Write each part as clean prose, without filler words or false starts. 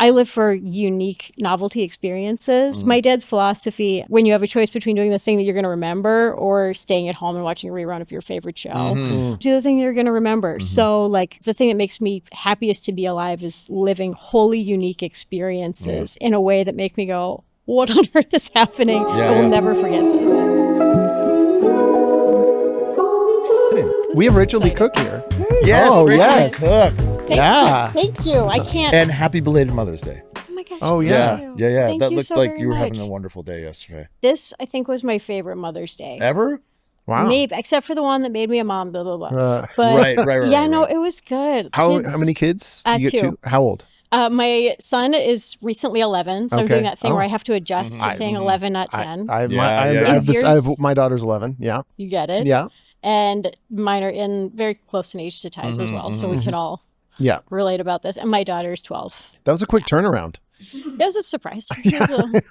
I live for unique novelty experiences. My dad's philosophy, when you have a choice between doing the thing that you're going to remember or staying at home and watching a rerun of your favorite show, do the thing that you're going to remember. So like the thing that makes me happiest to be alive is living wholly unique experiences in a way that make me go, what on earth is happening? I will never forget this. We have Rachael Leigh Cook here. Yes, Oh, Rachael yes. Leigh Cook. Thank you. I can't. And happy belated Mother's Day. Oh my gosh. Oh, yeah. thank you. Yeah. Thank That you looked so like very you were much. having a wonderful day yesterday. This, I think, was my favorite Mother's Day. Ever? Wow. Maybe, except for the one that made me a mom, blah, blah, blah. Right. Yeah, no, it was good. How many kids? You get two. How old? My son is recently 11, so I'm Okay. doing that thing Oh. where I have to adjust to saying 11, not 10. I have Is yours- my daughter's 11. Yeah. You get it? Yeah. And mine are in very close in age to Ty's as well, so we can all Yeah. relate about this. And my daughter's 12. That was a quick turnaround. It was a surprise. It was a-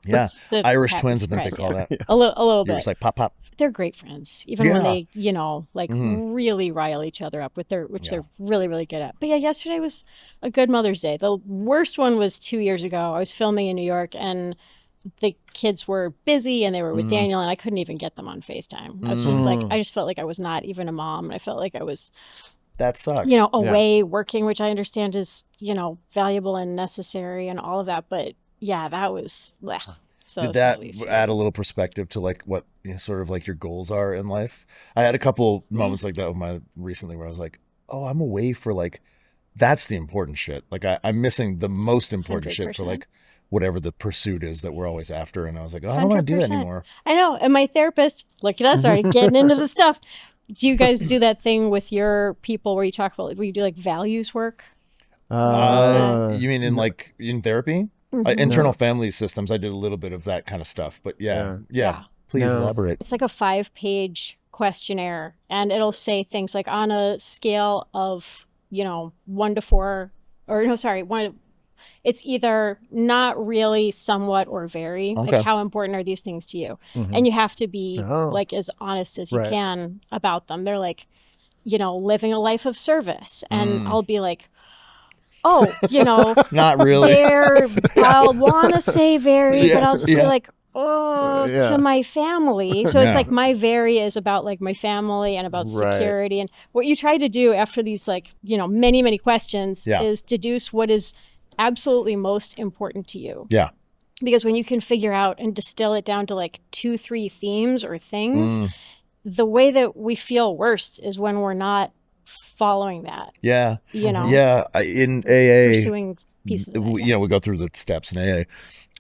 Yeah. it's the Irish happy twins, I think they surprise, call yeah. that. A little You're bit. just like pop, pop. They're great friends, even when Yeah. they, really rile each other up, which they're really, really good at. But yeah, yesterday was a good Mother's Day. The worst one was 2 years ago. I was filming in New York, and the kids were busy, and they were with Daniel, and I couldn't even get them on FaceTime. I was just like, I just felt like I was not even a mom. And I felt like I was, That sucks. away working, which I understand is, valuable and necessary and all of that. But yeah, that was, blech. So Did it's that at least add a little perspective to like what sort of like your goals are in life? I had a couple moments like that with recently where I was like, oh, I'm away for like, that's the important shit. Like I'm missing the most important shit for 100%. like whatever the pursuit is that we're always after. And I was like, oh, I don't want to do that 100%. anymore. I know. And my therapist, look at us already getting into the stuff. Do you guys do that thing with your people where you talk about, where you do like values work? You mean in therapy? Internal family systems. I did a little bit of that kind of stuff, but yeah. Please elaborate. It's like a 5-page questionnaire, and it'll say things like on a scale of, 1 to 4, or no, sorry, 1. It's either not really, somewhat, or very. Okay. Like, how important are these things to you? And you have to be like as honest as you can about them. They're like, living a life of service, and I'll be like, oh, Not really. I'll want to say very, but I'll just be like, to my family. So it's like my very is about like my family and about security. And what you try to do after these like, many, many questions is deduce what is absolutely most important to you. Yeah. Because when you can figure out and distill it down to like 2-3 themes or things, the way that we feel worst is when we're not following that. Yeah. Yeah. In AA, Pursuing pieces of it, we go through the steps in AA,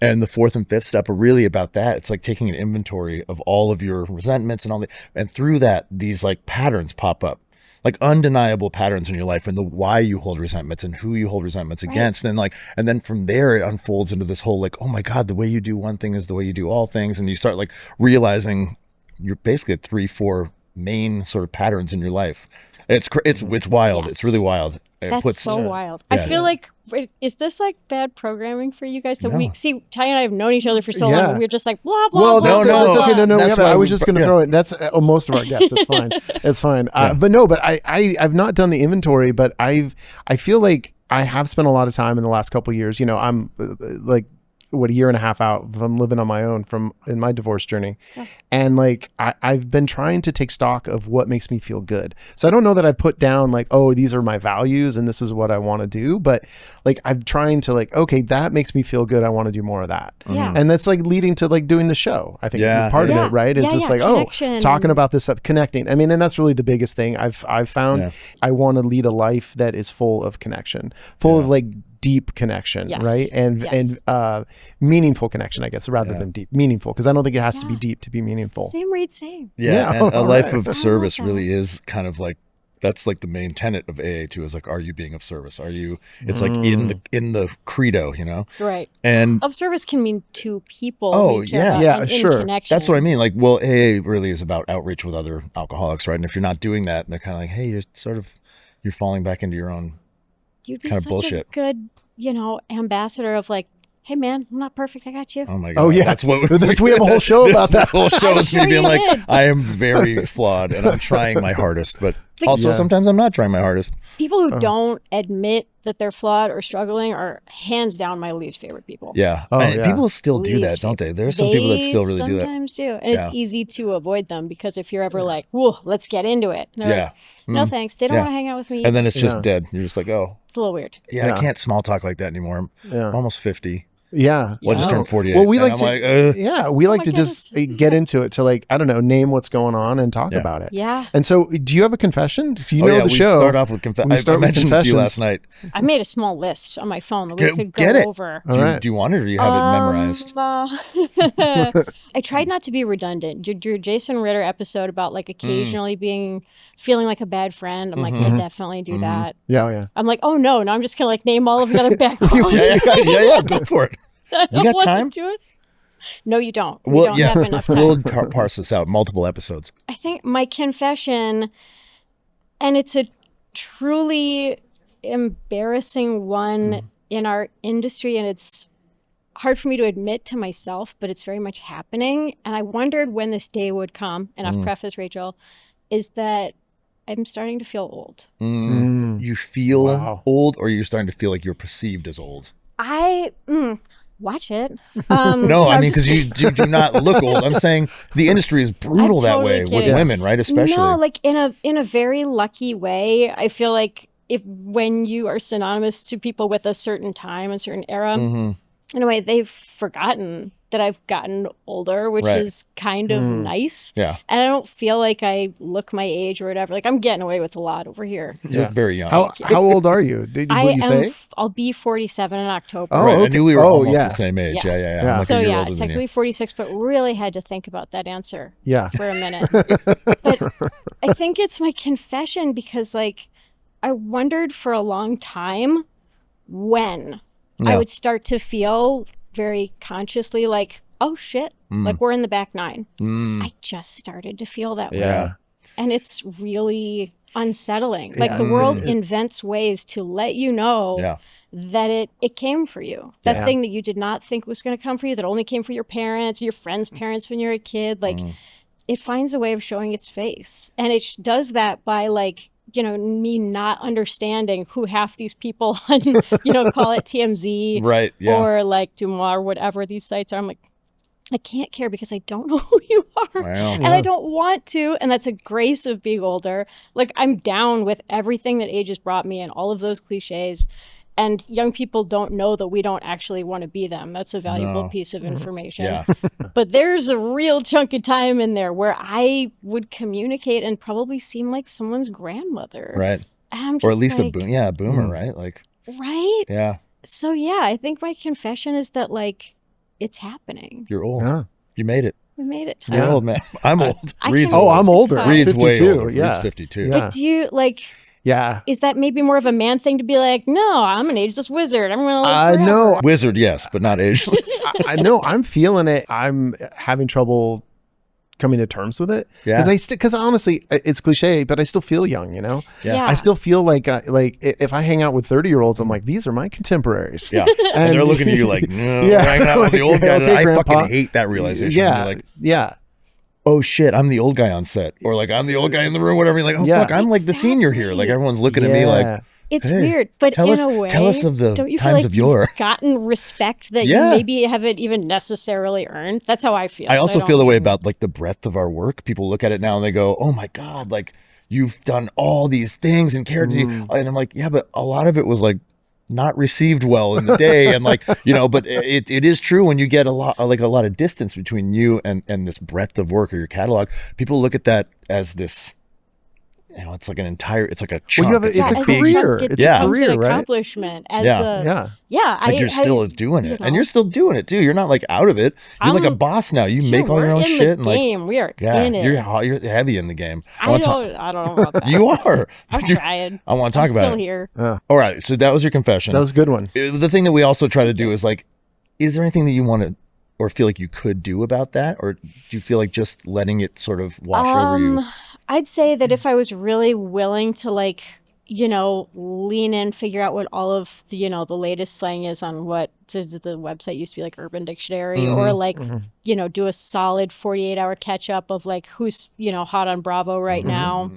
and the 4th and 5th step are really about that. It's like taking an inventory of all of your resentments and all that, and through that, these like patterns pop up, like undeniable patterns in your life, and the why you hold resentments and who you hold resentments against. And then from there it unfolds into this whole like, oh my God, the way you do one thing is the way you do all things, and you start like realizing you're basically at 3-4 main sort of patterns in your life. It's wild. Yes. It's really wild. That's so wild. I feel like, is this like bad programming for you guys? That we see, Ty and I have known each other for so long, and we're just like blah blah. Well, blah, that's, blah, that's blah. okay. No, That's I why was just going to throw it. That's most of our guests. It's fine. It's fine. But I've not done the inventory, but I feel like I have spent a lot of time in the last couple of years. I'm like, a year and a half out from living on my own in my divorce journey. And like, I've been trying to take stock of what makes me feel good. So I don't know that I put down like, oh, these are my values and this is what I want to do. But like, I'm trying to like, okay, that makes me feel good. I want to do more of that. Yeah. And that's like leading to like doing the show. I think part of it, right? Is just like, connection. talking about this stuff, connecting. I mean, and that's really the biggest thing I've found. Yeah. I want to lead a life that is full of connection, full of like deep connection, right? And meaningful connection, I guess, rather than deep. Meaningful, because I don't think it has to be deep to be meaningful. Same read, same. Yeah, and a life of service that. really is kind of like, that's like the main tenet of AA too, is like, are you being of service? Are you, it's like in the credo, Right. And of service can mean to people. Oh, we care yeah. about, Yeah, and sure. in connection. that's what I mean. Like, well, AA really is about outreach with other alcoholics, right? And if you're not doing that, they're kind of like, hey, you're falling back into your own You'd be kind of such bullshit. a good, ambassador of like, hey man, I'm not perfect. I got you. Oh my God. Oh yeah, That's what we have a whole show about that. This whole show I'm is sure me being you like, did. I am very flawed and I'm trying my hardest, but Also, sometimes I'm not trying my hardest. People who don't admit that they're flawed or struggling are hands down my least favorite people. Yeah. People still do that, don't they? There's some people that still really do that. Sometimes do. And it's easy to avoid them because if you're ever like, whoa, let's get into it. And they're like, no, thanks. They don't want to hang out with me. And then it's just dead. You're just like, oh. It's a little weird. Yeah, I can't small talk like that anymore. I'm almost 50. Yeah. Well, I just turned 48. Well, we like to just get into it to like, I don't know, name what's going on and talk about it. Yeah. And so do you have a confession? Do you know the we show? Start off with confession. I mentioned it to you last night. I made a small list on my phone that we could go over. Do you want it or do you have it memorized? I tried not to be redundant. Your Jason Ritter episode about like occasionally feeling like a bad friend. I'm like, I definitely do that. Yeah. I'm like, oh no, I'm just gonna like name all of the other bad qualities. yeah, go for it. You got time? No, you don't. We don't have enough time. We'll parse this out. Multiple episodes. I think my confession, and it's a truly embarrassing one in our industry, and it's hard for me to admit to myself, but it's very much happening. And I wondered when this day would come, and I've prefaced, Rachel, is that I'm starting to feel old. You feel old, or you're starting to feel like you're perceived as old? Watch it. No, I mean, because you do not look old. I'm saying the industry is brutal that way with women, right? Especially. No, like in a very lucky way. I feel like when you are synonymous to people with a certain time, a certain era, in a way, they've forgotten that I've gotten older, which is kind of nice. Yeah. And I don't feel like I look my age or whatever. Like I'm getting away with a lot over here. You look very young. How old are you? What you say? I'll be 47 in October. Oh, right. Okay. I knew we were almost the same age. Yeah. So technically 46, but really had to think about that answer for a minute. But I think it's my confession because like I wondered for a long time when I would start to feel very consciously like, oh shit, like we're in the back nine. I just started to feel that way. And it's really unsettling. Like the world invents ways to let you know that it came for you. That thing that you did not think was going to come for you, that only came for your parents, your friends' parents when you're a kid. Like it finds a way of showing its face. And it does that by like, you know, me not understanding who half these people on, you know, call it TMZ or like Dumois or whatever these sites are. I'm like, I can't care because I don't know who you are. And I don't want to. And that's a grace of being older. Like I'm down with everything that age has brought me and all of those cliches. And young people don't know that we don't actually want to be them. That's a valuable piece of information. But there's a real chunk of time in there where I would communicate and probably seem like someone's grandmother. Right. I'm just or at least like, a boomer, right? Like. Right? Yeah. So yeah, I think my confession is that like it's happening. You're old. Yeah. You made it. We made it. You're old, man. I'm old. I'm older. Reed's 52. way older. Yeah. Reed's 52. But do you like... Yeah. Is that maybe more of a man thing to be like, no, I'm an ageless wizard. I'm going to live forever. No. Wizard, yes, but not ageless. I know. I'm feeling it. I'm having trouble coming to terms with it. Yeah. Because honestly, it's cliche, but I still feel young, you know? Yeah. I still feel like if I hang out with 30-year-olds, I'm like, these are my contemporaries. Yeah. And they're looking at you like, no, hanging out with the old guy. Okay, I fucking hate that realization. Yeah. You're like, oh shit, I'm the old guy on set, or like I'm the old guy in the room, whatever. You're like, oh fuck, I'm like the senior here. Like everyone's looking at me like, it's weird, but in a way, tell us of the don't you times feel like of yore. You've gotten respect that you maybe haven't even necessarily earned. That's how I feel. I also feel the way about like the breadth of our work. People look at it now and they go, oh my god, like you've done all these things and cared. And I'm like, yeah, but a lot of it was like not received well in the day, and like, you know, but it is true when you get a lot of distance between you and this breadth of work or your catalog. People look at that as this, you know, it's like a chunk. It's a career. It's a career, an right? accomplishment as like you're still doing it, and you're still doing it too. You're not like out of it. You're like a boss now. You make all your own shit. And game. We are in it. You're heavy in the game. I don't know about that. You are. I'm trying. I want to talk about it. Still here. All right. So that was your confession. That was a good one. The thing that we also try to do is like, is there anything that you want to or feel like you could do about that? Or do you feel like just letting it sort of wash over you? I'd say that if I was really willing to like, you know, lean in, figure out what all of the, you know, the latest slang is on what the website used to be like Urban Dictionary, or like, you know, do a solid 48-hour catch up of like who's, you know, hot on Bravo right now.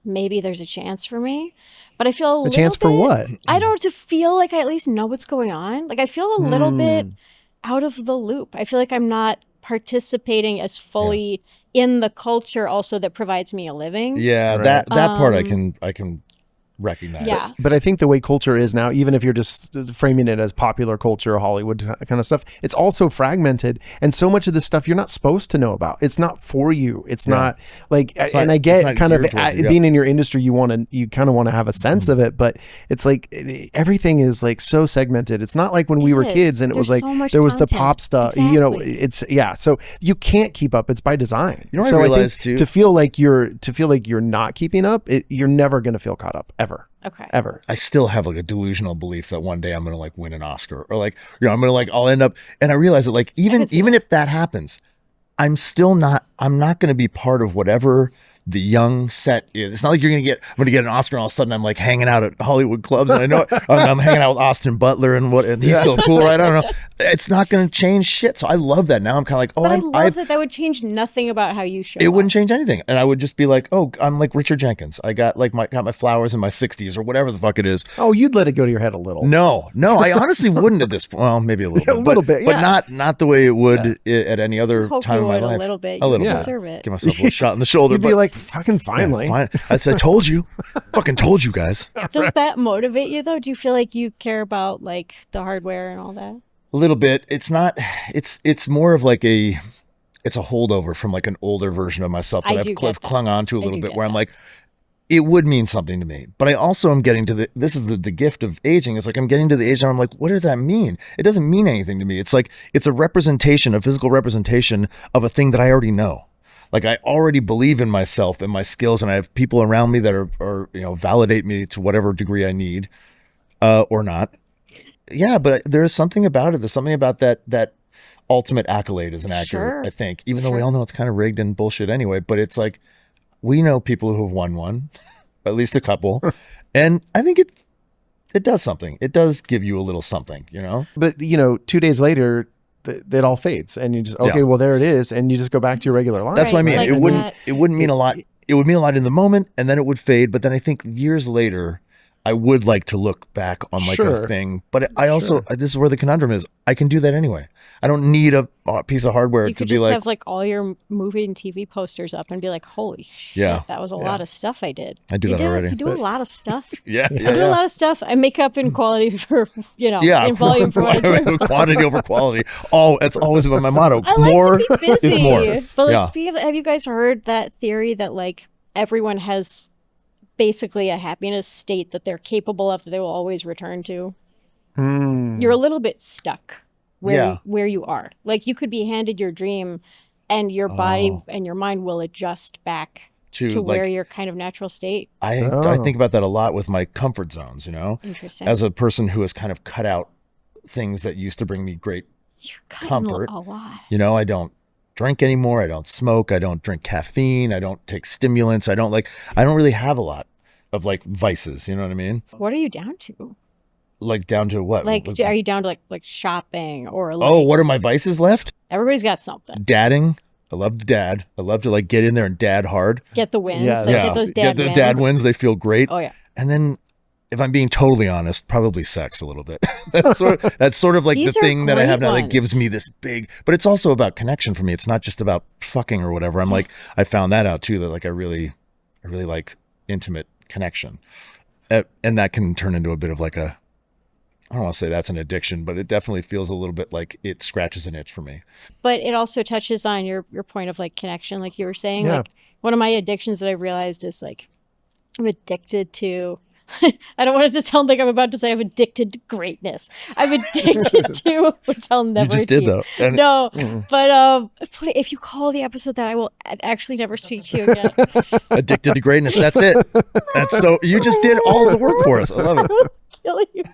maybe there's a chance for me. But I feel A chance for what? I don't know, to feel like I at least know what's going on. Like I feel a little bit out of the loop. I feel like I'm not participating as fully in the culture also that provides me a living. Yeah, Right. that part I can recognize. Yeah. But I think the way culture is now, even if you're just framing it as popular culture, Hollywood kind of stuff, it's also fragmented. And so much of this stuff you're not supposed to know about. It's not for you. It's not like, and I get kind of being in your industry, you kind of want to have a sense of it, but it's like everything is like so segmented. It's not like when we were kids and it was like, there was the pop stuff, you know, so you can't keep up. It's by design. You know what so I realized too? To feel like you're not keeping up, you're never going to feel caught up. Ever. Okay. Ever. I still have like a delusional belief that one day I'm going to like win an Oscar or like, you know, I'm going to like, I'll end up, and I realize that like, even if that happens, I'm not going to be part of whatever the young set is. It's not like I'm going to get an Oscar and all of a sudden I'm like hanging out at Hollywood clubs and I know I'm hanging out with Austin Butler and he's still cool, right? I don't know. It's not going to change shit. So I love that. Now I'm kind of like, oh, but I love that would change nothing about how you show it up. wouldn't change anything. And I would just be like, oh, I'm like Richard Jenkins. I got my flowers in my 60s or whatever the fuck it is. Oh, you'd let it go to your head a little. No, I honestly wouldn't at this point. Well, maybe a little bit. But not the way it would at any other time in my life. A little bit. A little you bit. deserve it. Give myself a little shot in the shoulder. You'd be like, fucking finally. Fine. I said, told you. Fucking told you guys. Does that motivate you though? Do you feel like you care about like the hardware and all that? A little bit. It's not. It's more of like it's a holdover from like an older version of myself that I've clung on to a little bit, where I'm like, it would mean something to me. But I also am getting to this is the gift of aging. It's like I'm getting to the age and I'm like, what does that mean? It doesn't mean anything to me. It's like it's a physical representation of a thing that I already know. Like I already believe in myself and my skills, and I have people around me that are you know, validate me to whatever degree I need, or not. Yeah, but there is something about it. There's something about that ultimate accolade as an actor, I think, even though we all know it's kind of rigged and bullshit anyway. But it's like we know people who have won one, at least a couple, and I think it does something. It does give you a little something, you know. But you know, 2 days later, it all fades, and you just well, there it is, and you just go back to your regular life. That's what I mean. Like it wouldn't mean a lot. It would mean a lot in the moment, and then it would fade. But then I think years later, I would like to look back on like a thing. But I also this is where the conundrum is. I can do that anyway. I don't need a piece of hardware you to could be just like have like all your movie and TV posters up and be like, holy shit, that was a lot of stuff I did. I do that already. You do a lot of stuff. I do a lot of stuff. I make up in quality for, you know, in volume for what I do. Quantity over quality. Oh, that's always been my motto. I like more to be busy. is more. But like, speaking of, have you guys heard that theory that like everyone has basically a happiness state that they're capable of that they will always return to? You're a little bit stuck where you are. Like you could be handed your dream and your body and your mind will adjust back to where your kind of natural state. I think about that a lot with my comfort zones, you know. Interesting. As a person who has kind of cut out things that used to bring me great comfort. A lot. You know, I don't drink anymore. I don't smoke. I don't drink caffeine. I don't take stimulants. I don't really have a lot of like vices. You know what I mean? What are you down to? Like down to what? Like, are you down to like shopping or like? Oh, what are my vices left? Everybody's got something. Dadding. I love to dad. I love to like get in there and dad hard. Get the wins. Get those dad wins. Dad wins. They feel great. Oh yeah. And then, if I'm being totally honest, probably sex a little bit. that's sort of like the thing that I have now that gives me this big. But it's also about connection for me. It's not just about fucking or whatever. I'm like, I found that out too. That like I really like intimate connection, and that can turn into a bit of like a. I don't want to say that's an addiction, but it definitely feels a little bit like it scratches an itch for me. But it also touches on your point of like connection, like you were saying. Yeah. Like one of my addictions that I've realized is like I'm addicted to. I don't want it to sound like I'm about to say I'm addicted to greatness. I'm addicted to, which I'll never. You just did though. And, no, but if you call the episode that, I will actually never speak to you again. Addicted to greatness. That's it. That's so. You just did all the work for us. I love it. I will kill you.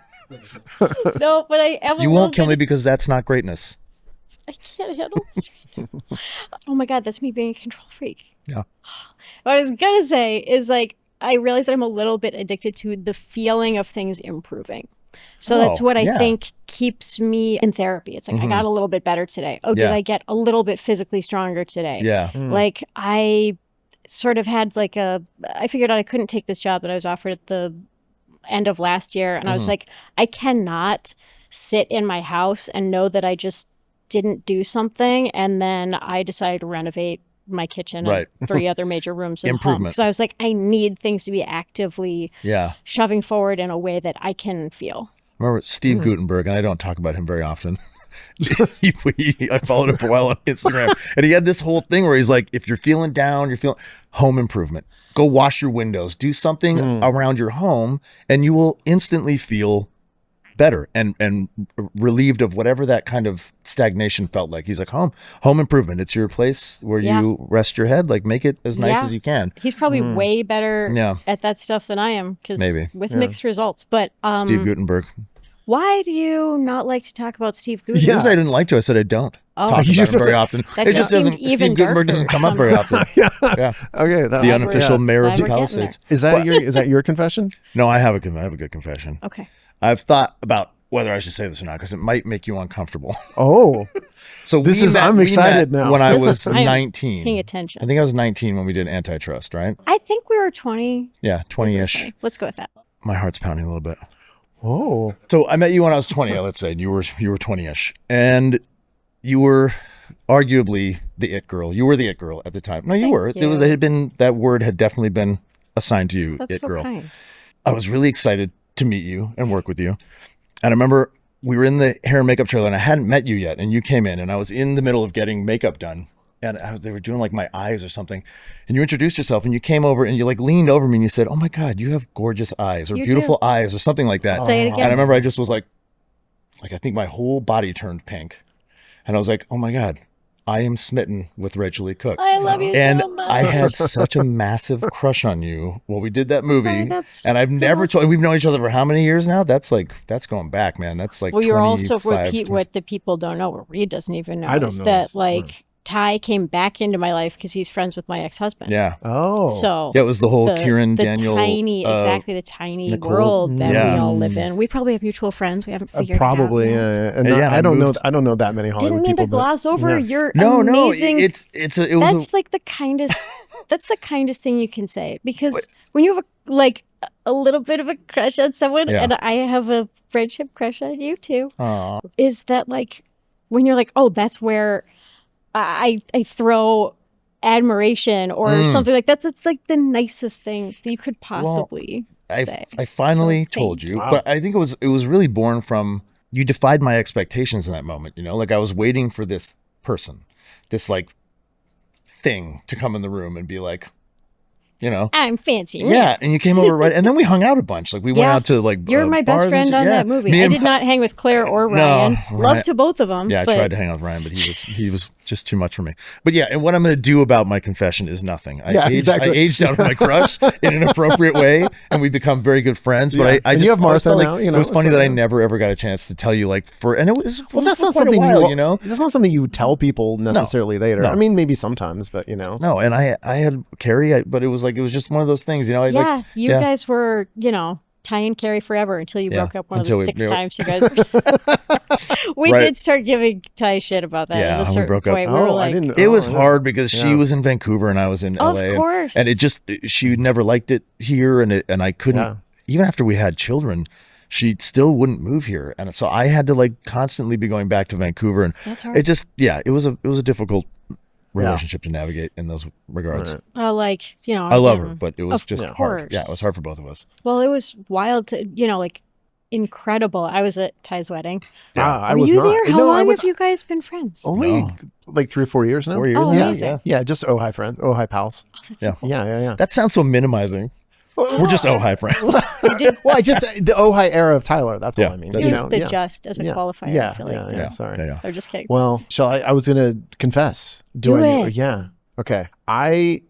No, but I am. You won't kill me because that's not greatness. I can't handle this right now. Oh my God, that's me being a control freak. Yeah. What I was gonna say is like I realize that I'm a little bit addicted to the feeling of things improving. So that's what I think keeps me in therapy. It's like I got a little bit better today. Oh, did I get a little bit physically stronger today? Yeah. Like I sort of had like I figured out I couldn't take this job that I was offered at the end of last year. And I was like, I cannot sit in my house and know that I just didn't do something. And then I decided to renovate my kitchen and 3 other major rooms in the home. Because I was like, I need things to be actively shoving forward in a way that I can feel. I remember Steve Gutenberg, and I don't talk about him very often. I followed him for a while on Instagram, and he had this whole thing where he's like, if you're feeling down, you're feeling home improvement, go wash your windows, do something around your home, and you will instantly feel better and relieved of whatever that kind of stagnation felt like. He's like, home improvement. It's your place where you rest your head. Like, make it as nice as you can. He's probably way better at that stuff than I am, because with mixed results. But Steve Gutenberg. Why do you not like to talk about Steve Gutenberg? Because I didn't like to. I said I don't talk about him very often. It just doesn't. Steve Gutenberg doesn't come up very often. Okay. The unofficial mayor of the Palisades. Is that your confession? No, I have a good confession. Okay. I've thought about whether I should say this or not, because it might make you uncomfortable. Oh. So I'm excited now. When I was 19. Paying attention. I think I was 19 when we did Antitrust, right? I think we were 20. Yeah, 20-ish. Let's go with that. My heart's pounding a little bit. Oh. So I met you when I was 20, let's say, and you were 20-ish. And you were arguably the it girl. You were the it girl at the time. No, you were. You. That word had definitely been assigned to you, That's it so girl. kind. I was really excited to meet you and work with you. And I remember we were in the hair and makeup trailer, and I hadn't met you yet, and you came in, and I was in the middle of getting makeup done, and they were doing like my eyes or something, and you introduced yourself, and you came over, and you like leaned over me, and you said, "Oh my God, you have gorgeous eyes," or "beautiful eyes," or something like that. Say it again. And I remember I just was like I think my whole body turned pink, and I was like, "Oh my God, I am smitten with Rachael Leigh Cook." I love you and so much. I had such a massive crush on you while we did that movie. And I've never told. We've known each other for how many years now? That's going back, man. That's like. Well, you're also what the people don't know, what Reed doesn't even know. I don't is know that this. like Ty came back into my life because he's friends with my ex-husband. Yeah. Oh. So yeah, it was the whole Kieran Daniel. The tiny Nicole. world that we all live in. We probably have mutual friends. We haven't figured probably, it out. Yeah. I don't know that many Hollywood Didn't mean people. to gloss over your No, amazing. That's like the kindest. That's the kindest thing you can say, because when you have a little bit of a crush on someone, and I have a friendship crush on you too. Aww. Is that like when you're like, oh, that's where I throw admiration or something like that. That's like the nicest thing that you could possibly say. I finally told you, but I think it was really born from you defied my expectations in that moment. You know, like I was waiting for this person, this like thing to come in the room and be like, you know, I'm fancy. Yeah, and you came over right, and then we hung out a bunch. Like we went out to like you're my best friend on that movie. I did not hang with Claire or Ryan. Love to both of them. Yeah, I tried to hang out with Ryan, but he was just too much for me. But yeah, and what I'm going to do about my confession is nothing. I aged out of my crush in an appropriate way, and we become very good friends. But I just you have Martha felt now. Like, it was funny that I never ever got a chance to tell you and it was that's not something you know. That's not something you tell people necessarily later. I mean, maybe sometimes, but you know. No, and I had Carrie, but it was just one of those things, you know. You guys were, you know, Ty and Carrie forever until you broke up one of the 6 times you guys. We did start giving Ty shit about that. Yeah, at a certain we broke up. point. We were like, it was hard because she was in Vancouver and I was in LA. Of course. And she never liked it here, and I couldn't. Even after we had children, she still wouldn't move here, and so I had to like constantly be going back to Vancouver, and that's hard. It was a difficult relationship to navigate in those regards. Like, you know, I love her, but it was just course. hard. Yeah, it was hard for both of us. Well, it was wild to, you know, like incredible. I was at Ty's wedding. I Were was you not. there? How long have you guys been friends? Only like 3 or 4 years now. 4 years. Oh, now? amazing. Yeah, just hi friends, hi pals. Oh, that's so cool. Yeah. That sounds so minimizing. We're just hi friends. Well, I just the hi era of Tyler. That's all I mean. It was the just as a qualifier. Yeah, I feel like. yeah. Sorry. Yeah. I'm just kidding. Well, I was gonna confess. Do it. Yeah. Okay. I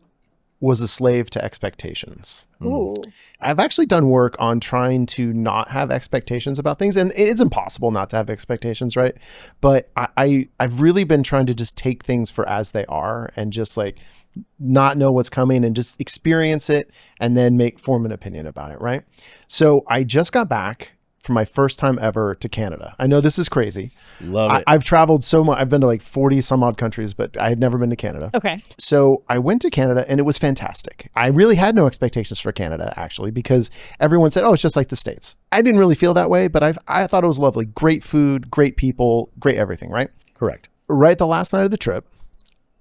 was a slave to expectations. Ooh. I've actually done work on trying to not have expectations about things, and it's impossible not to have expectations, right? But I've really been trying to just take things for as they are and just like not know what's coming and just experience it and then form an opinion about it, right? So I just got back for my first time ever to Canada. I know this is crazy. Love it. I've traveled so much. I've been to like 40 some odd countries, but I had never been to Canada. Okay. So I went to Canada and it was fantastic. I really had no expectations for Canada, actually, because everyone said, oh, it's just like the States. I didn't really feel that way, but I thought it was lovely. Great food, great people, great everything, right? Correct. Right the last night of the trip,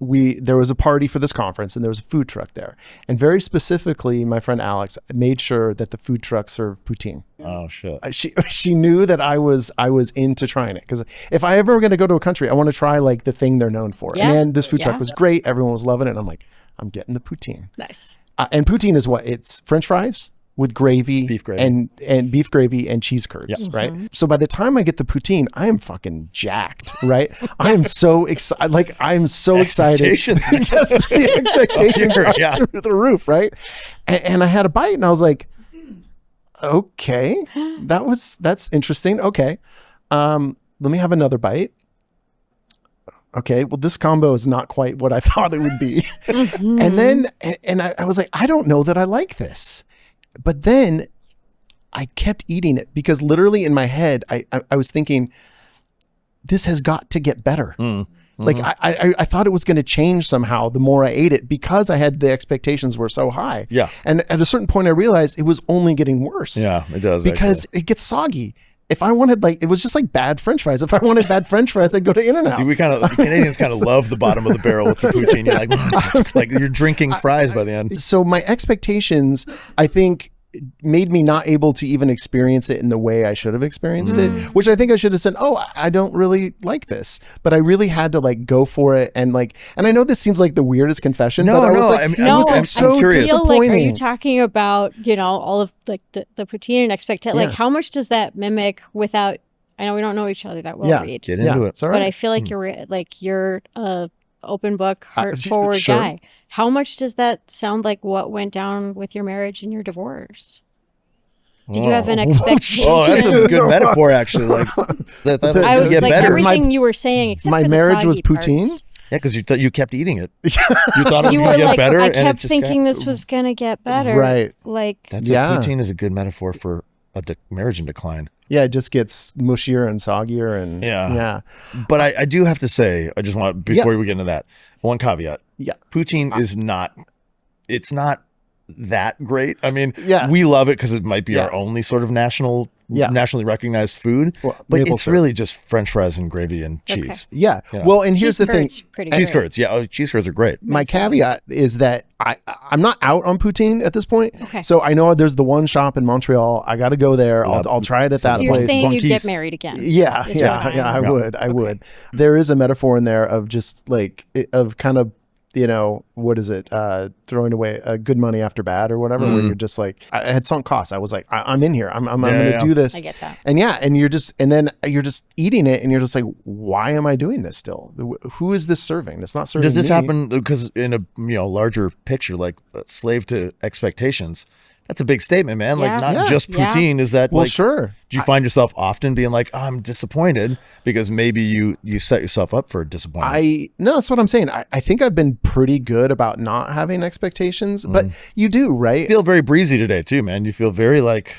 there was a party for this conference and there was a food truck there. And very specifically, my friend Alex made sure that the food truck served poutine. Oh shit. She knew that I was into trying it, because if I ever going to go to a country, I want to try like the thing they're known for. Yeah. And this food truck was great. Everyone was loving it. And I'm like, I'm getting the poutine. Nice. And poutine is what? It's French fries with gravy, Beef gravy. and beef gravy and cheese curds, right? So by the time I get the poutine, I am fucking jacked, right? I am so excited. Like, I'm so excited. Expectations. Yes, the expectations are through the roof, right? And I had a bite and I was like, okay, that's interesting. Okay. Let me have another bite. Okay, well, this combo is not quite what I thought it would be. And then, and I was like, I don't know that I like this. But then I kept eating it because literally in my head, I was thinking, this has got to get better. Like I thought it was going to change somehow the more I ate it, because I had the expectations were so high. Yeah. And at a certain point I realized it was only getting worse. Yeah, it does. Because it gets soggy. If I wanted, like, it was just like bad French fries. If I wanted bad French fries, I'd go to In-N-Out. See, Canadians kind of love the bottom of the barrel with the poutine. You're like you're drinking fries by the end. So my expectations, I think, made me not able to even experience it in the way I should have experienced it, which I think I should have said, oh, I don't really like this. But I really had to like go for it. And I know this seems like the weirdest confession, but I was like, I was like so curious. disappointing. Are you talking about, all of like the poutine and expectation? Like, how much does that mimic without, I know we don't know each other that well, Reed. Get into it. It's all right. But I feel like you're a open book, heart forward guy. How much does that sound like what went down with your marriage and your divorce? Did you have an expectation? Oh, that's a good metaphor, actually. Like, I was get like better. everything you were saying, except my for the marriage was soggy poutine. parts. Yeah, because you kept eating it. You thought it was You going were to get like, better. I and it kept just thinking this was going to get better. Right. Like, poutine is a good metaphor for a marriage in decline. Yeah, it just gets mushier and soggier, and yeah. But I do have to say, I just want, before we get into that, one caveat. Yeah, poutine is not. It's not that great. I mean, Yeah. we love it because it might be our only sort of nationally recognized food, Well, but maple it's syrup. really just French fries and gravy and cheese. Yeah. Yeah. Well, and here's the thing. Cheese curds, cheese curds are great. My caveat is that I'm not out on poutine at this point. Okay. So I know there's the one shop in Montreal. I got to go there. I'll try it at that so you're place. saying you'd get Bonquise. married again? Yeah, is what I would. There is a metaphor in there of just like of kind of, what is it? Throwing away good money after bad or whatever, where you're just like, I had sunk costs. I was like, I'm in here. I'm going to do this. I get that. And then you're just eating it and you're just like, why am I doing this still? Who is this serving? It's not serving Does this me. happen because in a larger picture, like slave to expectations? That's a big statement, man. Like not just poutine. Is that Well, like, sure. Do you find yourself often being like, oh, I'm disappointed because maybe you set yourself up for disappointment? No, that's what I'm saying. I think I've been pretty good about not having expectations, but you do, right? You feel very breezy today too, man. You feel very like,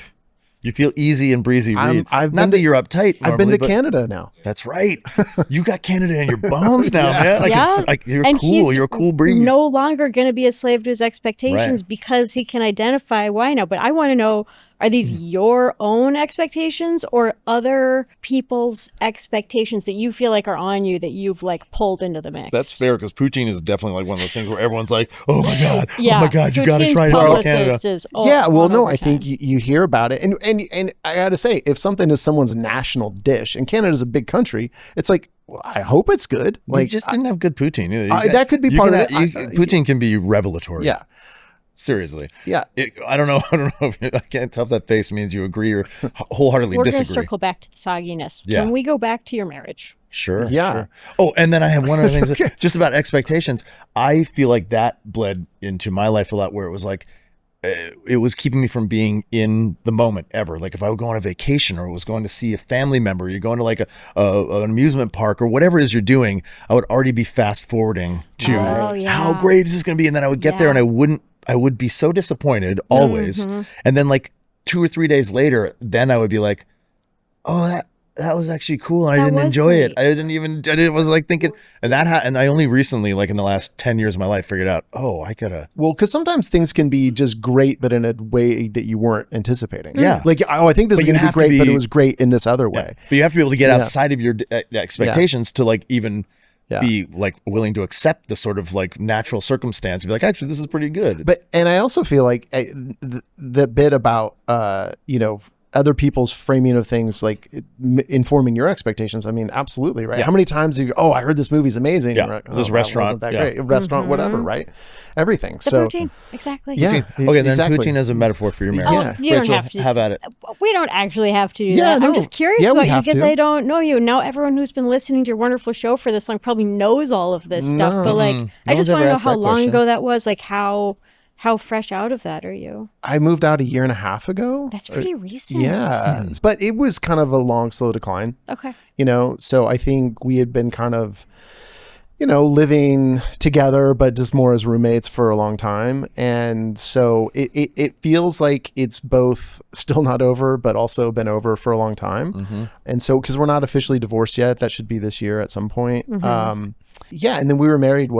you feel easy and breezy. Not that you're uptight. I've been normally, to but Canada now. That's right. You got Canada in your bones now, man. Like, it's like you're And cool. he's You're a cool breeze. no longer going to be a slave to his expectations Right. because he can identify why now. But I want to know, are these your own expectations or other people's expectations that you feel like are on you that you've like pulled into the mix? That's fair because poutine is definitely like one of those things where everyone's like, oh my God, Yeah. oh my God, you got to Poutine's try it out in Canada. publicist is Yeah, well, on no, overtime. I think you hear about it, and I got to say, if something is someone's national dish, and Canada's a big country, it's like, well, I hope it's good. Like, Like, you just didn't have good poutine either. that could be part of it. Poutine can be revelatory. yeah, Seriously. yeah. I don't know. I can't tell if that face means you agree or wholheartedly We're going to disagree. circle back to the sogginess. Yeah. Can we go back to your marriage? Sure. Yeah. Sure. Oh, and then I have one other thing okay. just about expectations. I feel like that bled into my life a lot where it was like, it was keeping me from being in the moment ever. Like if I would go on a vacation or was going to see a family member, you're going to like an amusement park or whatever it is you're doing, I would already be fast forwarding to how great is this going to be? And then I would get there and I would be so disappointed always. And then like 2 or 3 days later, then I would be like, oh, that was actually cool, and I That didn't was enjoy it. great. I was like thinking, and and I only recently, like in the last 10 years of my life, figured out, oh, I gotta. Well, because sometimes things can be just great, but in a way that you weren't anticipating. Yeah. Like, oh, I think this is going to be great, but it was great in this other way. But you have to be able to get outside of your expectations to like even be like willing to accept the sort of like natural circumstance and be like, actually, this is pretty good. And I also feel like the bit about, other people's framing of things, like informing your expectations. I mean, absolutely, right? Yeah. How many times have you, I heard this movie's amazing. Yeah. Like, This restaurant. wasn't that great. Restaurant, whatever, right? Everything. The poutine. Exactly. Yeah. Okay, then exactly. poutine is a metaphor for your marriage. Yeah. You Rachel, don't have to. have at it. We don't actually have to do Yeah, that. no. I'm just curious Yeah, we about you have because to. I don't know you. Now everyone who's been listening to your wonderful show for this long probably knows all of this stuff. But like, I just one's want to ever know asked how that long question. ago that was. Like how fresh out of that are you? I moved out 1.5 years ago. That's pretty recent. Yeah. But it was kind of a long, slow decline. Okay. So I think we had been kind of, living together, but just more as roommates for a long time. And so it feels like it's both still not over, but also been over for a long time. And so, because we're not officially divorced yet, that should be this year at some point. And then we were married,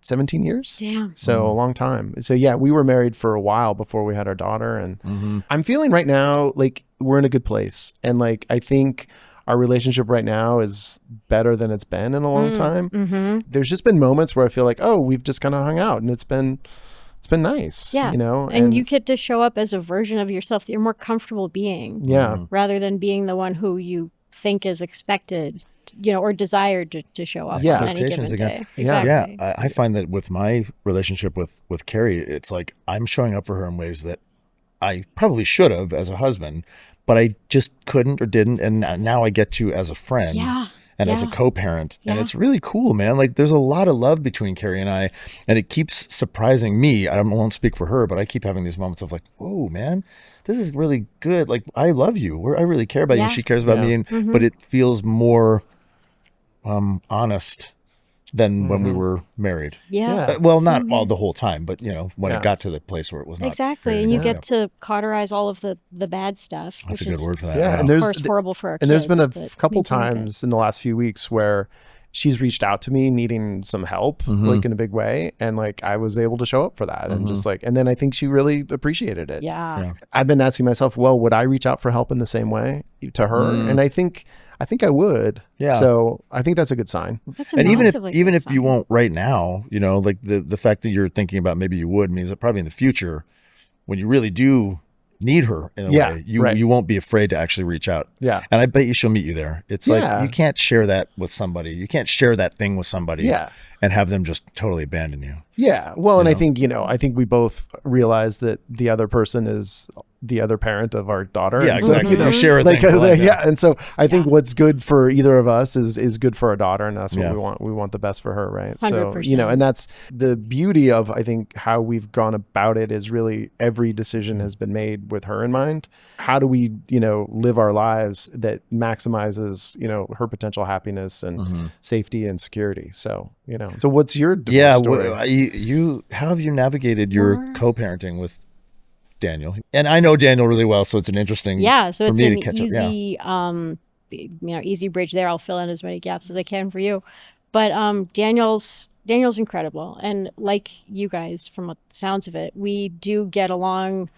17 years? Damn. So a long time. So yeah, we were married for a while before we had our daughter. And I'm feeling right now like we're in a good place. And like I think our relationship right now is better than it's been in a long time. There's just been moments where I feel like, we've just kind of hung out and it's been nice. Yeah. And you get to show up as a version of yourself that you're more comfortable being. Yeah. Rather than being the one who you think is expected, or desired to show up Yeah. on any given Expectations again. day. Exactly. Yeah, I find that with my relationship with Carrie, it's like I'm showing up for her in ways that I probably should have as a husband, but I just couldn't or didn't, and now I get to as a friend. Yeah. And as a Yeah. co-parent, and Yeah. it's really cool, man. Like there's a lot of love between Carrie and I, and it keeps surprising me. I won't speak for her, but I keep having these moments of like, whoa, man, this is really good. Like I love you. I really care about you. Yeah. She cares about me, but it feels more honest than when we were married. Yeah. Well, not all the whole time, but when Yeah. it got to the place where it was not Exactly. very And you anymore. get to cauterize all of the bad stuff. That's a which good is, word for that. Yeah, Yeah. and Of course, horrible for our and there's been a kids, but couple we do it. times in the last few weeks where she's reached out to me needing some help, like in a big way, and like I was able to show up for that, and just like, and then I think she really appreciated it. Yeah. I've been asking myself, well, would I reach out for help in the same way to her? And I think I would. Yeah. So I think that's a good sign. That's a And even massively if good you sign. won't right now, like the fact that you're thinking about maybe you would means that probably in the future, when you really do need her in a way, you won't be afraid to actually reach out. Yeah. And I bet you she'll meet you there. It's Yeah. like you can't share that with somebody. You can't share that thing with somebody. Yeah. And have them just totally abandon you. Yeah. Well, and I think, I think we both realize that the other person is the other parent of our daughter. Yeah, And so, exactly. You share a thing. yeah. And so I think what's good for either of us is good for our daughter, and that's what Yeah. we want. We want the best for her, right? 100%. So, and that's the beauty of, I think, how we've gone about it is really every decision has been made with her in mind. How do we, live our lives that maximizes, her potential happiness and safety and security? So, so what's your divorce story? You how have you navigated your co-parenting with Daniel? And I know Daniel really well, so it's an interesting So for it's me an to catch up. Yeah. easy bridge there. I'll fill in as many gaps as I can for you. But Daniel's incredible, and like you guys, from what the sounds of it, we do get along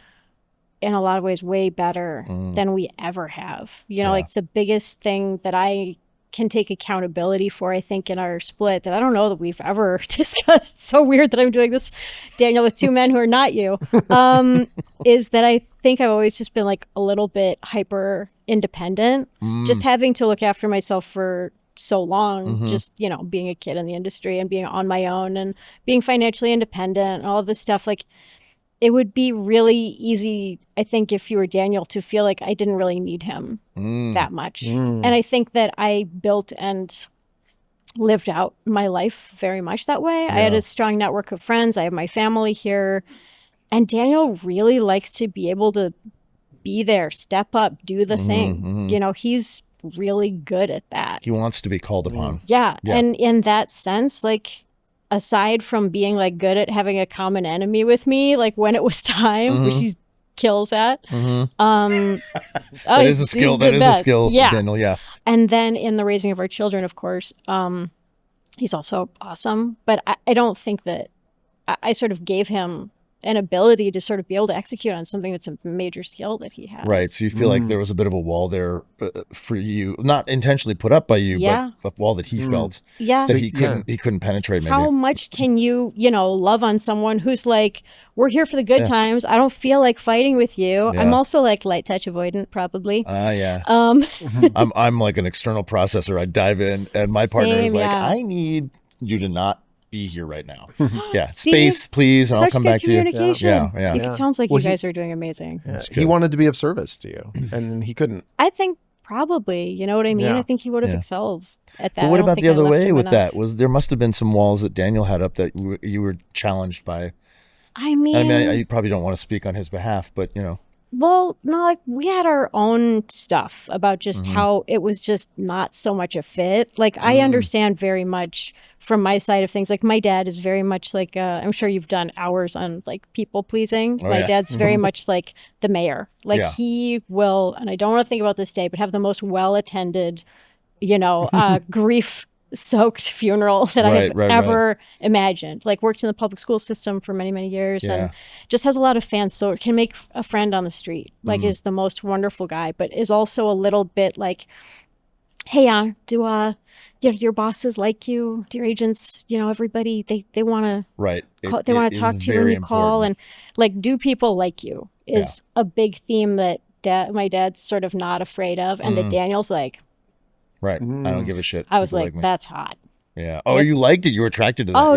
in a lot of ways way better than we ever have. Like the biggest thing that I can take accountability for, I think, in our split that I don't know that we've ever discussed. So weird that I'm doing this, Daniel, with two men who are not you, is that I think I've always just been like a little bit hyper independent, just having to look after myself for so long, just, being a kid in the industry and being on my own and being financially independent and all of this stuff. Like, it would be really easy, I think, if you were Daniel, to feel like I didn't really need him that much. And I think that I built and lived out my life very much that way. I had a strong network of friends. I have my family here. And Daniel really likes to be able to be there, step up, do the thing. He's really good at that. He wants to be called upon. Yeah. And in that sense, like, aside from being like good at having a common enemy with me, like when it was time, which he's kills at. That is a skill. That is a skill, yeah. Daniel. Yeah. And then in the raising of our children, of course, he's also awesome. But I don't think that I sort of gave him an ability to sort of be able to execute on something that's a major skill that he has. Right. So you feel like there was a bit of a wall there for you, not intentionally put up by you, but a wall that he felt that he couldn't penetrate. Maybe. How much can you love on someone who's like, we're here for the good times. I don't feel like fighting with you. Yeah. I'm also like light touch avoidant, probably. Yeah. I'm like an external processor. I dive in, and my partner is like, I need you to not be here right now. Yeah. Space, please, and I'll come back to you. Yeah. It sounds like you guys are doing amazing. Yeah. He wanted to be of service to you, and he couldn't. I think probably, you know what I mean? I think he would have excelled at that. But what about the other way with that? There must have been some walls that Daniel had up that you were challenged by. I mean, you probably don't want to speak on his behalf, but Well, no, like we had our own stuff about just how it was just not so much a fit. Like I understand very much from my side of things. Like my dad is very much like, I'm sure you've done hours on like people pleasing. My dad's very much like the mayor. Like he will, and I don't want to think about this day, but have the most well-attended, grief soaked funeral that I've ever imagined. Like worked in the public school system for many, many years and just has a lot of fans. So it can make a friend on the street, like is the most wonderful guy, but is also a little bit like, hey, do your bosses like you? Do your agents, everybody, they want to, they want to talk to you when you call, and like, do people like you is a big theme that my dad's sort of not afraid of. And that Daniel's like, right. I don't give a shit. I was like, that's hot. Yeah. Oh, you liked it. You were attracted to that. Oh,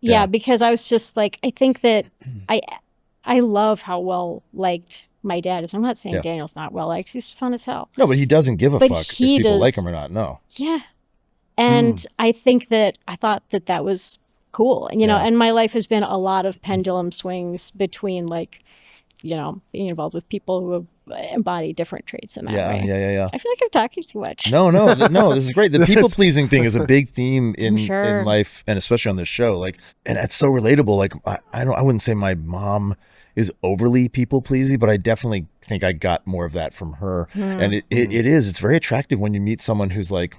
yeah. Because I was just like, I think that I love how well liked my dad is. I'm not saying Daniel's not well liked. He's fun as hell. No, but he doesn't give a fuck if people like him or not. No. Yeah. And I think that I thought that was cool. And, and my life has been a lot of pendulum swings between like, being involved with people who embody different traits in that way. Yeah. I feel like I'm talking too much. No, this is great. The people pleasing thing is a big theme in life, and especially on this show. Like, and it's so relatable. Like, I wouldn't say my mom is overly people pleasing, but I definitely think I got more of that from her. And it's very attractive when you meet someone who's like,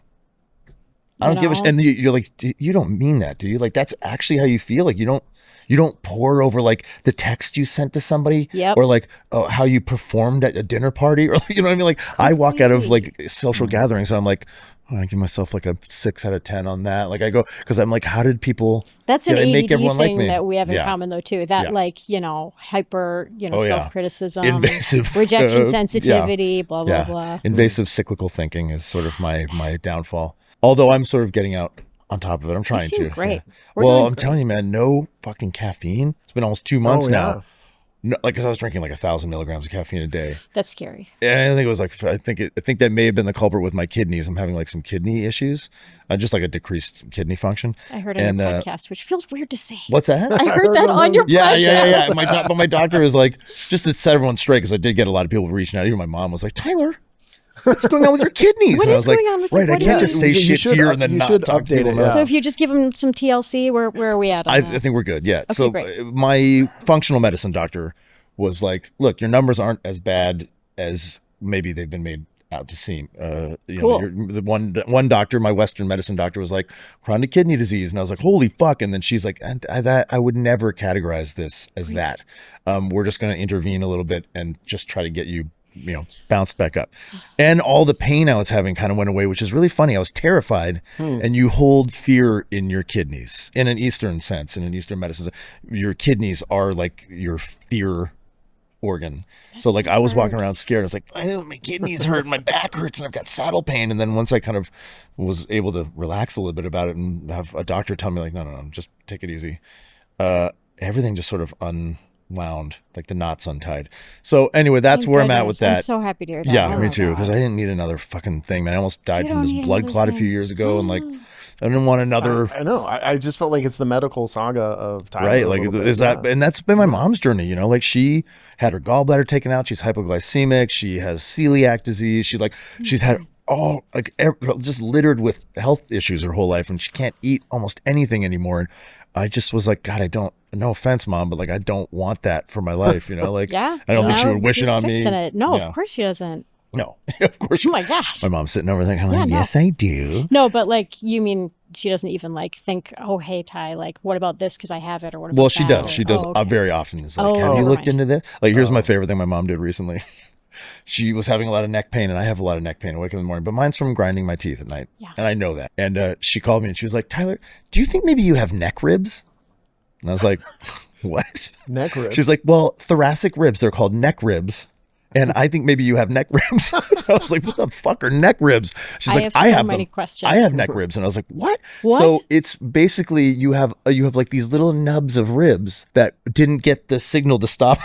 I don't give a shit. And you're like, you don't mean that, do you? Like, that's actually how you feel. Like, you don't pour over like the text you sent to somebody or like how you performed at a dinner party, or like, you know what I mean? Like I walk out of like social gatherings and I'm like, I give myself like a 6 out of 10 on that. Like I go, cause I'm like, how did people, that's an ADD make everyone thing like me? That we have in common though too. That like, hyper, self-criticism, invasive rejection sensitivity, blah, blah, blah. Invasive cyclical thinking is sort of my downfall. Although I'm sort of getting out on top of it. I'm trying to. Great. Yeah. Well, I'm telling you, man, no fucking caffeine. It's been almost 2 months now. No, like, cause I was drinking like 1,000 milligrams of caffeine a day. That's scary. And I think it was like, I think that may have been the culprit with my kidneys. I'm having like some kidney issues, just like a decreased kidney function. I heard on your podcast, which feels weird to say. What's that? I heard that on your podcast. Yeah. But my doctor is like, just to set everyone straight, because I did get a lot of people reaching out. Even my mom was like, Tyler, what's going on with your kidneys? What is going on with I can't just say shit here and then not talk to people. So if you just give them some TLC, where are we at on that? I think we're good, yeah. Okay, so great. My functional medicine doctor was like, look, your numbers aren't as bad as maybe they've been made out to seem. Cool. The one doctor, my Western medicine doctor, was like, chronic kidney disease. And I was like, holy fuck. And then she's like, I would never categorize this as that. We're just going to intervene a little bit and just try to get you bounced back up. And all the pain I was having kind of went away, which is really funny. I was terrified. And you hold fear in your kidneys in an Eastern sense, in an Eastern medicine. Your kidneys are like your fear organ. So like I was walking around scared. I was like, my kidneys hurt, my back hurts, and I've got saddle pain. And then once I kind of was able to relax a little bit about it and have a doctor tell me like, no, just take it easy. Everything just sort of unwound, like the knots untied. So anyway, that's where I'm at with that. I'm so happy to hear that. Yeah, me too, because I didn't need another fucking thing, man. I almost died from this blood clot a few years ago, and like I didn't want another. I know. I just felt like it's the medical saga of time. Right, like is that, and that's been my mom's journey. Like she had her gallbladder taken out. She's hypoglycemic. She has celiac disease. She's had just littered with health issues her whole life, and she can't eat almost anything anymore. And I just was like, God, no offense, Mom, but like, I don't want that for my life, like, I don't think she would wish it on me. No, of course she doesn't. No, of course. Oh my gosh. My mom's sitting over there kind of like, yes, I do. No, but like, you mean she doesn't even like think, oh, hey, Ty, like, what about this? Because I have it, or what about Well, she that? does. She does very often. It's like, have you never looked mind. into this? Like, here's my favorite thing my mom did recently. She was having a lot of neck pain, and I have a lot of neck pain. I wake up in the morning, but mine's from grinding my teeth at night. Yeah. And I know that. And she called me and she was like, Tyler, do you think maybe you have neck ribs? And I was like, what? Neck ribs. She's like, well, thoracic ribs, they're called neck ribs. And I think maybe you have neck ribs. I was like, what the fuck are neck ribs? She's like, I have many them. questions. I have neck ribs. And I was like, what? What? So it's basically you have like these little nubs of ribs that didn't get the signal to stop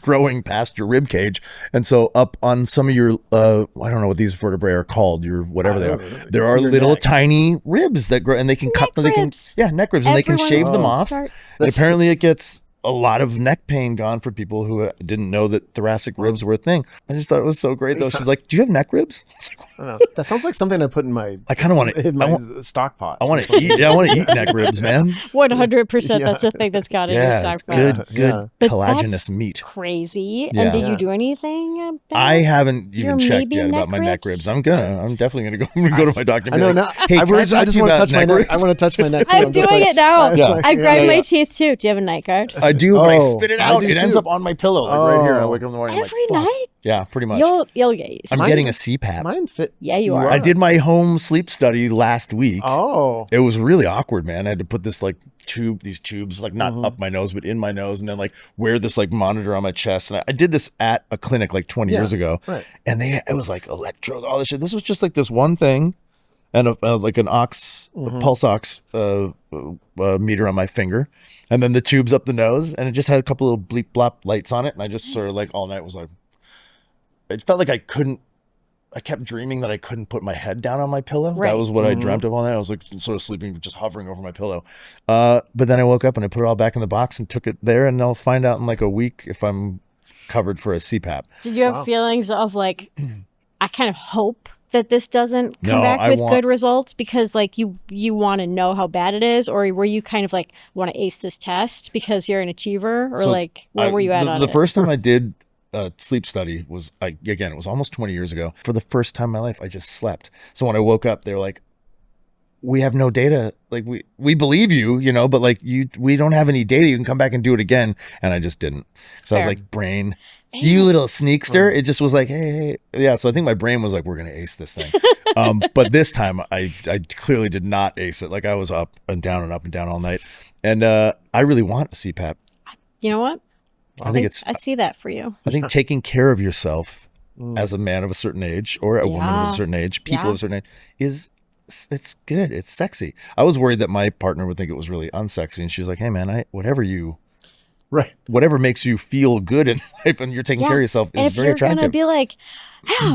growing past your rib cage. And so up on some of your, I don't know what these vertebrae are called, your whatever they are. There are little tiny ribs that grow, and they can cut them. Ribs. Neck ribs, and they can shave them off. Start. And apparently it gets a lot of neck pain gone for people who didn't know that thoracic ribs were a thing. I just thought it was so great though. She's like, do you have neck ribs? I was like, I don't know. That sounds like something I put in my. I kind of want to in my stock pot. I want to eat. Yeah, I want to eat neck ribs, man. 100%. That's the thing that's got it in the stock pot. Good But collagenous that's meat. Crazy. Yeah. And did you do anything about I haven't even your checked maybe yet about my neck ribs. I'm definitely gonna go. I'm gonna go to my doctor. And I be know. like, Now, hey, I just want to touch my neck. I want to touch my neck. Too. I'm just doing it now. it's like, I grind my teeth too. Do you have a night guard? I do, but I Oh, spit it I out. do It ends too. up on my pillow, like right here. I wake up in the morning. I'm Every like, fuck. night? Yeah, pretty much. You'll get used to I'm it. getting a CPAP. Mine fit. Yeah, you are. I did my home sleep study last week. Oh. It was really awkward, man. I had to put this like these tubes, like not up my nose, but in my nose, and then like wear this like monitor on my chest. And I did this at a clinic like 20 years ago. Right. And it was like electrodes, all this shit. This was just like this one thing and like an pulse ox meter on my finger. And then the tubes up the nose. And it just had a couple little bleep blop lights on it. And I just sort of like all night was like, it felt like I kept dreaming that I couldn't put my head down on my pillow. Right. That was what I dreamt of all night. I was like sort of sleeping, just hovering over my pillow. But then I woke up and I put it all back in the box and took it there. And I'll find out in like a week if I'm covered for a CPAP. Did you have feelings of like, I kind of hope that this doesn't come back with good results because like you want to know how bad it is, or were you kind of like want to ace this test because you're an achiever, or like where were you at on the it? first time I did a sleep study was it was almost 20 years ago. For the first time in my life, I just slept. So when I woke up, they were like, we have no data. Like we believe you, but like we don't have any data. You can come back and do it again. And I just didn't. So I was like, brain, you little sneakster. It just was like, hey. Yeah. So I think my brain was like, we're going to ace this thing. But this time I clearly did not ace it. Like I was up and down all night. And I really want a CPAP. You know what? I think I see that for you. I think taking care of yourself as a man of a certain age or a woman of a certain age, people of a certain age, it's good. It's sexy. I was worried that my partner would think it was really unsexy, and she's like, "Hey, man, whatever makes you feel good in life, and you're taking care of yourself is very attractive." If you're gonna be like,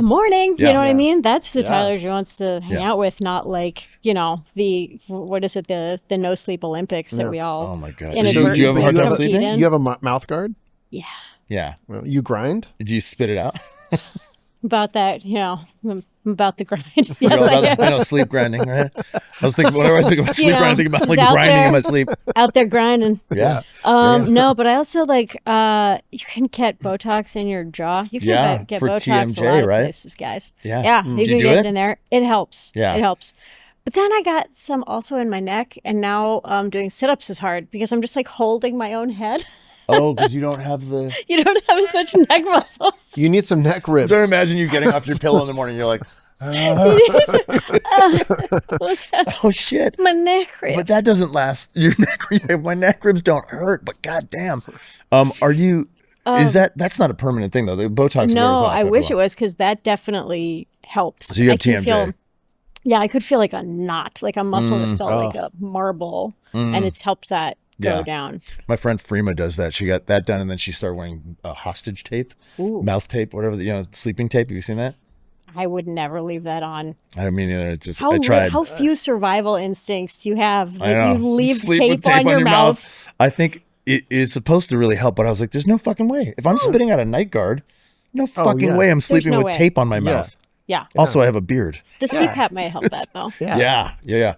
morning, you know what I mean? That's the Tyler she wants to hang out with, not like the what is it, the no sleep Olympics that we all. Oh my god! So do you have a hard time sleeping? You have a mouth guard? Yeah. Yeah. Well, you grind? Did you spit it out? About that, about the grind. Yes, I know sleep grinding, right? I was thinking, whenever I think about sleep grinding, I think about like grinding in my sleep. Out there grinding. Yeah. No, but I also like you can get Botox in your jaw. You can get for Botox TMJ, a lot of right? places, guys. Yeah. Yeah. You can get it in there. It helps. Yeah. It helps. But then I got some also in my neck, and now doing sit-ups is hard because I'm just like holding my own head. Oh, because you don't have You don't have as much neck muscles. You need some neck ribs. Don't imagine you getting off your pillow in the morning. You're like, oh shit, my neck ribs. But that doesn't last. Your my neck ribs don't hurt. But goddamn, are you? Is that's not a permanent thing though? The Botox. No, wears off I after wish a it while. was because that definitely helps. So you have TMJ. Yeah, I could feel like a knot, like a muscle that felt like a marble, and it's helped that go down. My friend Freema does that. She got that done, and then she started wearing hostage tape, mouth tape, whatever, sleeping tape. Have you seen that? I would never leave that on. I mean, it's just I tried. How few survival instincts you have. I know. You leave Sleep tape, with tape on your mouth. I think it is supposed to really help, but I was like, there's no fucking way. If I'm spitting out a night guard, no fucking way I'm sleeping with tape on my mouth. Yeah. Also, I have a beard. The CPAP may help that though. Yeah.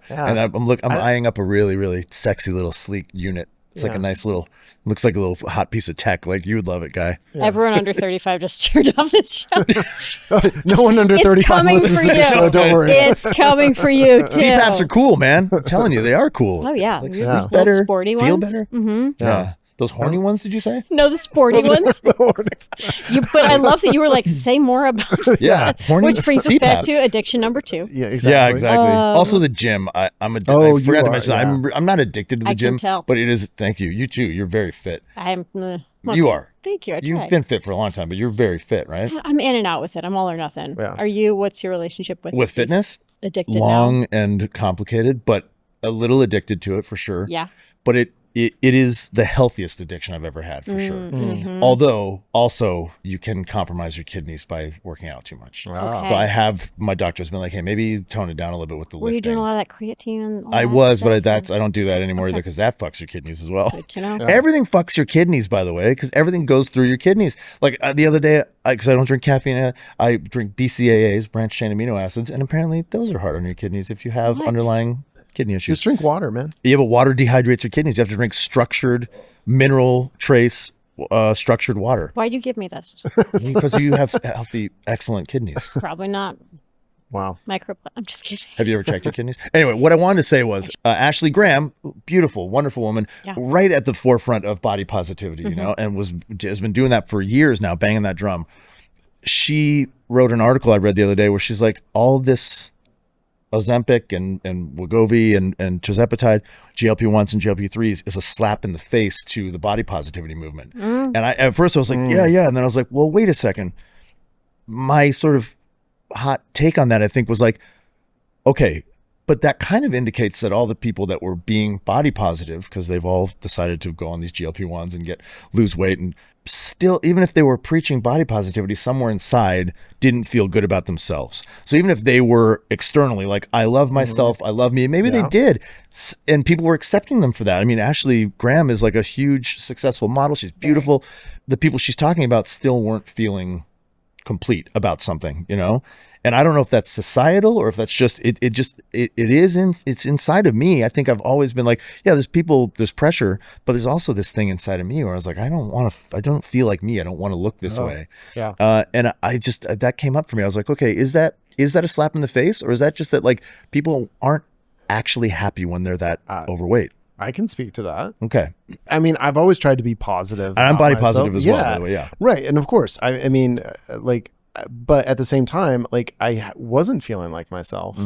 And I'm eyeing up a really, really sexy little sleek unit. It's like a nice little, looks like a little hot piece of tech. Like you would love it, Guy. Yeah. Everyone under 35 just turned off this show. No one under 35 listens to the show. Don't worry. It's coming for you too. CPAPs are cool, man. I'm telling you, they are cool. Oh yeah. Like, Those better, sporty feel ones. better. Mm-hmm. Yeah. Those horny ones, did you say? No, the sporty ones. But I love that you were like, say more about that. Horny Which brings us back CPAPs. to addiction number 2. Yeah, exactly. Yeah, exactly. Also, the gym. I'm addicted. Oh, I forgot to you mention. are, I'm not addicted to the I gym, can tell. but it is. Thank you. You too. You're very fit. I'm. You are. Thank you. I You've try. been fit for a long time, but you're very fit, right? I'm in and out with it. I'm all or nothing. Yeah. Are you? What's your relationship with Fitness? Addicted Long now? and complicated, but a little addicted to it for sure. Yeah. But it is the healthiest addiction I've ever had for sure. Mm-hmm. Although also you can compromise your kidneys by working out too much. Wow. So my doctor's been like, hey, maybe tone it down a little bit with the Were lifting. you doing a lot of that creatine? And all I that was, stuff? but I don't do that anymore either because that fucks your kidneys as well. Good to know. Everything fucks your kidneys, by the way, because everything goes through your kidneys. Like the other day, because I don't drink caffeine, I drink BCAAs, branched chain amino acids, and apparently those are hard on your kidneys if you have What? underlying kidney issues. Just drink water, man. Yeah, but water dehydrates your kidneys. You have to drink structured, mineral trace, structured water Why'd you give me this? because you have healthy, excellent kidneys. Probably not. Wow. I'm just kidding. Have you ever checked your kidneys? Anyway, what I wanted to say was Ashley Graham, beautiful, wonderful woman, right at the forefront of body positivity, you know, and has been doing that for years now, banging that drum. She wrote an article I read the other day where she's like, all this Ozempic and Wegovy and tirzepatide, GLP-1s and GLP-3s is a slap in the face to the body positivity movement. And at first I was like, yeah. And then I was like, well, wait a second. My sort of hot take on that, I think, was like, okay, but that kind of indicates that all the people that were being body positive, because they've all decided to go on these GLP-1s and lose weight, and still, even if they were preaching body positivity, somewhere inside didn't feel good about themselves. So even if they were externally like, I love myself, I love me, maybe they did, and people were accepting them for that. I mean, Ashley Graham is like a huge successful model. She's beautiful. The people she's talking about still weren't feeling complete about something, you know? And I don't know if that's societal or if that's just it's inside of me. I think I've always been like, yeah, there's pressure, but there's also this thing inside of me where I was like, I don't feel like me. I don't want to look this way. Yeah. And I just, that came up for me. I was like, okay, is that a slap in the face, or is that just that like people aren't actually happy when they're that overweight? I can speak to that. Okay. I mean, I've always tried to be positive. And I'm about body myself. positive as well, by the way. Yeah. Right. And of course, I mean, like, but at the same time, like, I wasn't feeling like myself.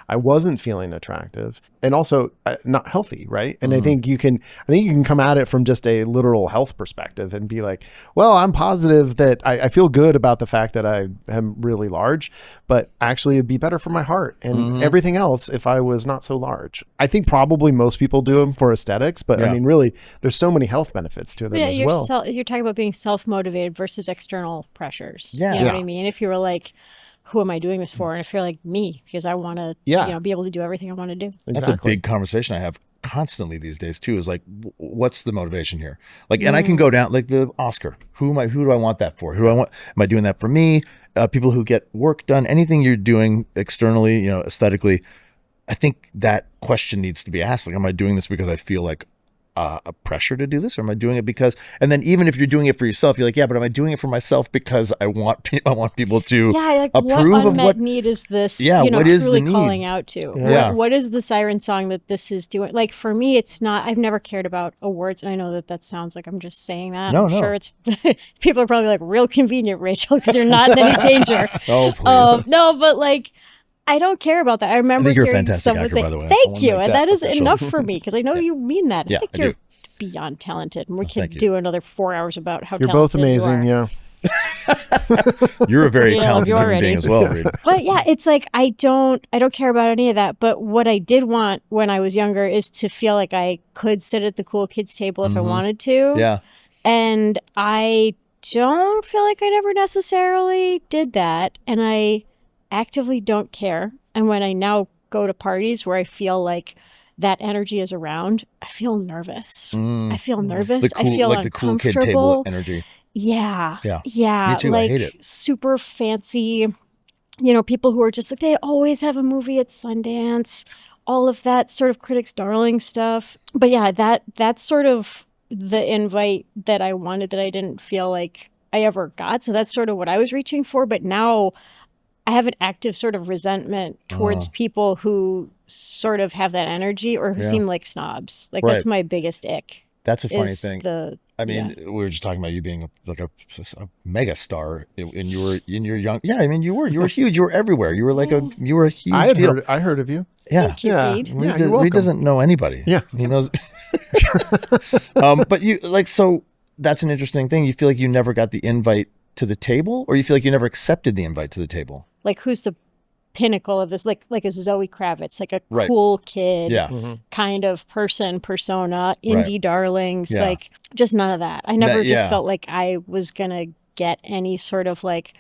I wasn't feeling attractive, and also not healthy. Right. And I think you can come at it from just a literal health perspective and be like, well, I'm positive that I feel good about the fact that I am really large, but actually it'd be better for my heart and everything else if I was not so large. I think probably most people do them for aesthetics, but I mean, really, there's so many health benefits to them as well. You're talking about being self-motivated versus external pressures. Yeah. You know what I mean? If you were like, who am I doing this for? And if you're like, me, because I want to be able to do everything I want to do. That's a big conversation I have constantly these days too, is like, what's the motivation here? Like, and I can go down like the Oscar. Who do I want that for? Am I doing that for me? People who get work done, anything you're doing externally, you know, aesthetically, I think that question needs to be asked. Like, am I doing this because I feel like a pressure to do this, or am I doing it because? And then even if you're doing it for yourself, you're like, yeah, but am I doing it for myself because I want people to approve what of what need is this? Yeah, you know, what is the truly need? calling out to? Yeah. What is the siren song that this is doing? Like for me, it's not. I've never cared about awards, and I know that sounds like I'm just saying that. No, I'm sure it's people are probably like, real convenient, Rachel, because you're not in any danger. Oh, please. No, but like, I don't care about that. I remember you're a hearing fantastic someone actor, say, by the way. "Thank you," and that is official. enough for me because I know you mean that. Yeah, I think I you're do. beyond talented, and we could thank you. do another 4 hours about how You're talented both amazing. you are. Yeah. You're a very You know, talented you're human already- being as well, Reed. But yeah, it's like I don't care about any of that. But what I did want when I was younger is to feel like I could sit at the cool kids table if I wanted to. Yeah. And I don't feel like I never necessarily did that. And I actively don't care. And when I now go to parties where I feel like that energy is around, I feel nervous. I feel nervous. I feel like the cool kid table uncomfortable. energy. Yeah. Yeah. Yeah. Me too. Like I hate it. super fancy people who are just like, they always have a movie at Sundance, all of that sort of critics' darling stuff. But yeah, that's sort of the invite that I wanted that I didn't feel like I ever got. So that's sort of what I was reaching for. But now I have an active sort of resentment towards people who sort of have that energy or who seem like snobs. Like that's my biggest ick. That's a funny thing. We were just talking about you being a mega star, and you were in your young. Yeah, I mean, you were huge. You were everywhere. You were like a huge deal. I heard of you. Yeah, thank you, Reed. Reed doesn't know anybody. Yeah, he knows. But you so that's an interesting thing. You feel like you never got the invite to the table, or you feel like you never accepted the invite to the table. Like who's the pinnacle of this? Like a Zoe Kravitz, like a cool kid kind of persona, indie darlings, like just none of that. I never just felt like I was gonna get any sort of like,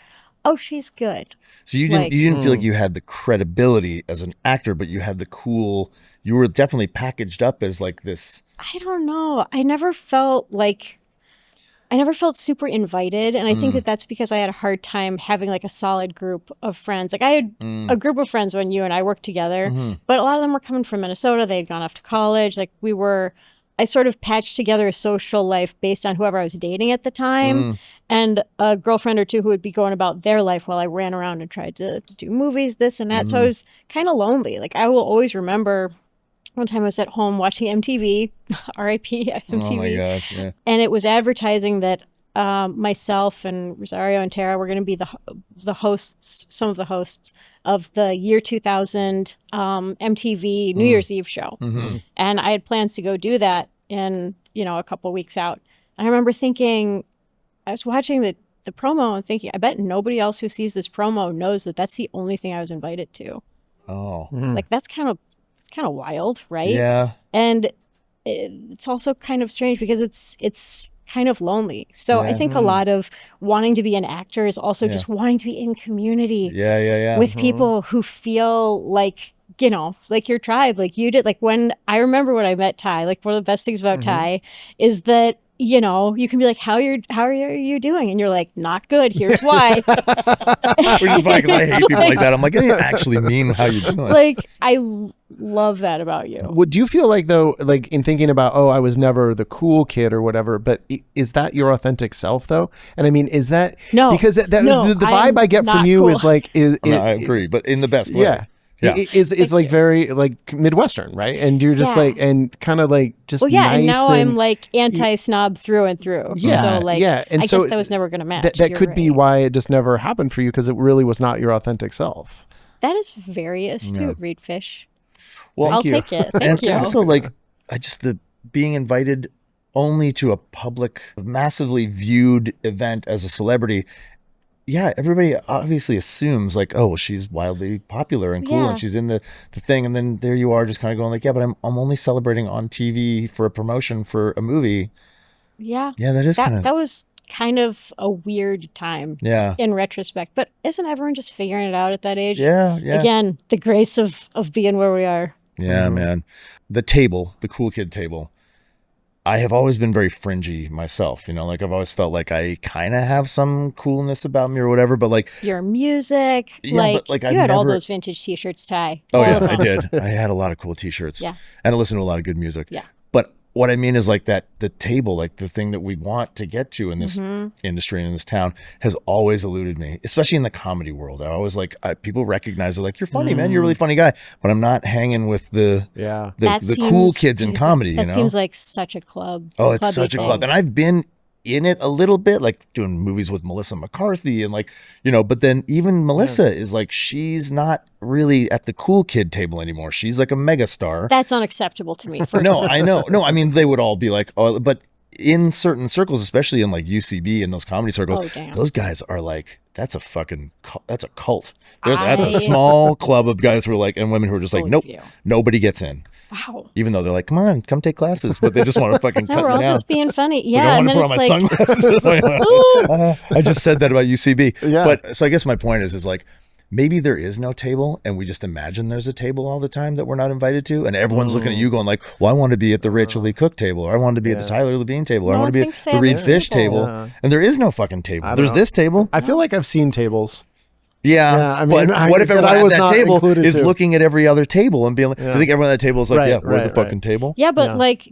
oh, she's good. So you didn't feel like you had the credibility as an actor, but you had the cool. You were definitely packaged up as like this. I don't know. I never felt super invited. And I think that that's because I had a hard time having like a solid group of friends. Like I had a group of friends when you and I worked together, but a lot of them were coming from Minnesota. They had gone off to college. Like I sort of patched together a social life based on whoever I was dating at the time and a girlfriend or two who would be going about their life while I ran around and tried to do movies, this and that. So I was kind of lonely. Like I will always remember one time I was at home watching MTV, R.I.P. MTV. Oh my God, yeah. And it was advertising that myself and Rosario and Tara were going to be the hosts, some of the hosts of the year 2000 MTV New Year's Eve show. And I had plans to go do that in, a couple weeks out. And I remember thinking, I was watching the promo and thinking, I bet nobody else who sees this promo knows that that's the only thing I was invited to. Oh. Like that's kind of wild, right? Yeah. And it's also kind of strange because it's kind of lonely. So I think a lot of wanting to be an actor is also just wanting to be in community. With people who feel like, like your tribe, like you did. Like when I remember when I met Ty, like one of the best things about Ty is that you can be like, how are you doing? And you're like, not good. Here's why. Which is funny because I hate people like that. I'm like, I didn't actually mean how you doing. Like, I love that about you. Do you feel like though, like in thinking about, I was never the cool kid or whatever, but is that your authentic self though? And I mean, is that no? Because the vibe I get from you is like, I agree, but in the best way. Yeah. It's like very like Midwestern, right? And you're just like, and kind of like just nice. And now I'm like anti-snob through and through. Yeah, so like, and I so guess that was never going to match. That could be why it just never happened for you, because it really was not your authentic self. That is very astute, Reed Fish. Well, I'll take it. Thank you. And also, like, the being invited only to a public, massively viewed event as a celebrity. Yeah, everybody obviously assumes like, oh, well, she's wildly popular and cool, and she's in the thing, and then there you are, just kind of going like, yeah, but I'm only celebrating on TV for a promotion for a movie. Yeah, that was kind of a weird time. Yeah, in retrospect, but isn't everyone just figuring it out at that age? Yeah. Again, the grace of being where we are. Yeah, man. The table, the cool kid table. I have always been very fringy myself, like I've always felt like I kind of have some coolness about me or whatever, but like your music, you had all those vintage t-shirts, Ty. Oh yeah, I did. I had a lot of cool t-shirts. Yeah. And I listened to a lot of good music. Yeah. But what I mean is like that the table, like the thing that we want to get to in this industry and in this town has always eluded me, especially in the comedy world. I always people recognize it, like, you're funny, man. You're a really funny guy. But I'm not hanging with the cool kids in comedy. That seems like such a club. Oh, it's such a club. And I've been in it a little bit, like doing movies with Melissa McCarthy and like, but then even Melissa is like, she's not really at the cool kid table anymore. She's like a mega star. That's unacceptable to me. No, I know. No, I mean, they would all be like, oh, but in certain circles, especially in like UCB and those comedy circles, those guys are like, that's a cult. That's a small club of guys who are like, and women who are just like, nope, nobody gets in. Wow. Even though they're like, come take classes, but they just want to fucking cut me we're all down. just being funny. Yeah. Like, I and want to put on my sunglasses. I just said that about UCB. Yeah. But so I guess my point is like, maybe there is no table and we just imagine there's a table all the time that we're not invited to. And everyone's looking at you going like, well, I want to be at the Rachael Leigh Cook table, or I want to be at the Tyler Levine table, or I want to be at the Reed Fish table. And there is no fucking table. There's this table. I feel like I've seen tables. Yeah, I mean, but what if everyone I was at that not table included is too. looking at every other table and being like, I think everyone at that table is like, Right, we're the right, fucking table. Yeah, but Yeah. like,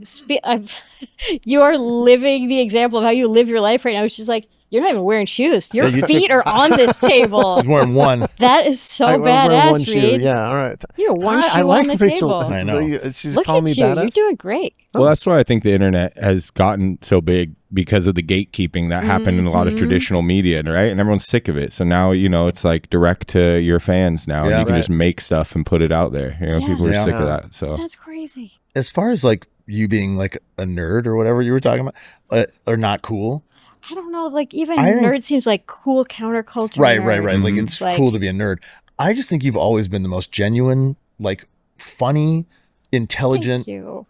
you are living the example of how you live your life right now. It's just like, you're not even wearing shoes. Your feet are on this table. He's wearing one. That is so I'm wearing badass, one shoe. Reed. Yeah, all right. You have one I shoe like on the Rachel. table. I know. She's Look calling at me you. badass. You're doing great. Well, that's why I think the internet has gotten so big, because of the gatekeeping that happened in a lot of traditional media, right? And everyone's sick of it. So now, it's like direct to your fans now. Yeah. And you can Right. just make stuff and put it out there. People are sick of that. So That's crazy. As far as like you being like a nerd or whatever you were talking about, or not cool. I don't know. Like, even I think- nerd seems like cool counterculture. Right. nerd. Like it's Like- cool to be a nerd. I just think you've always been the most genuine, like funny, intelligent, Thank you.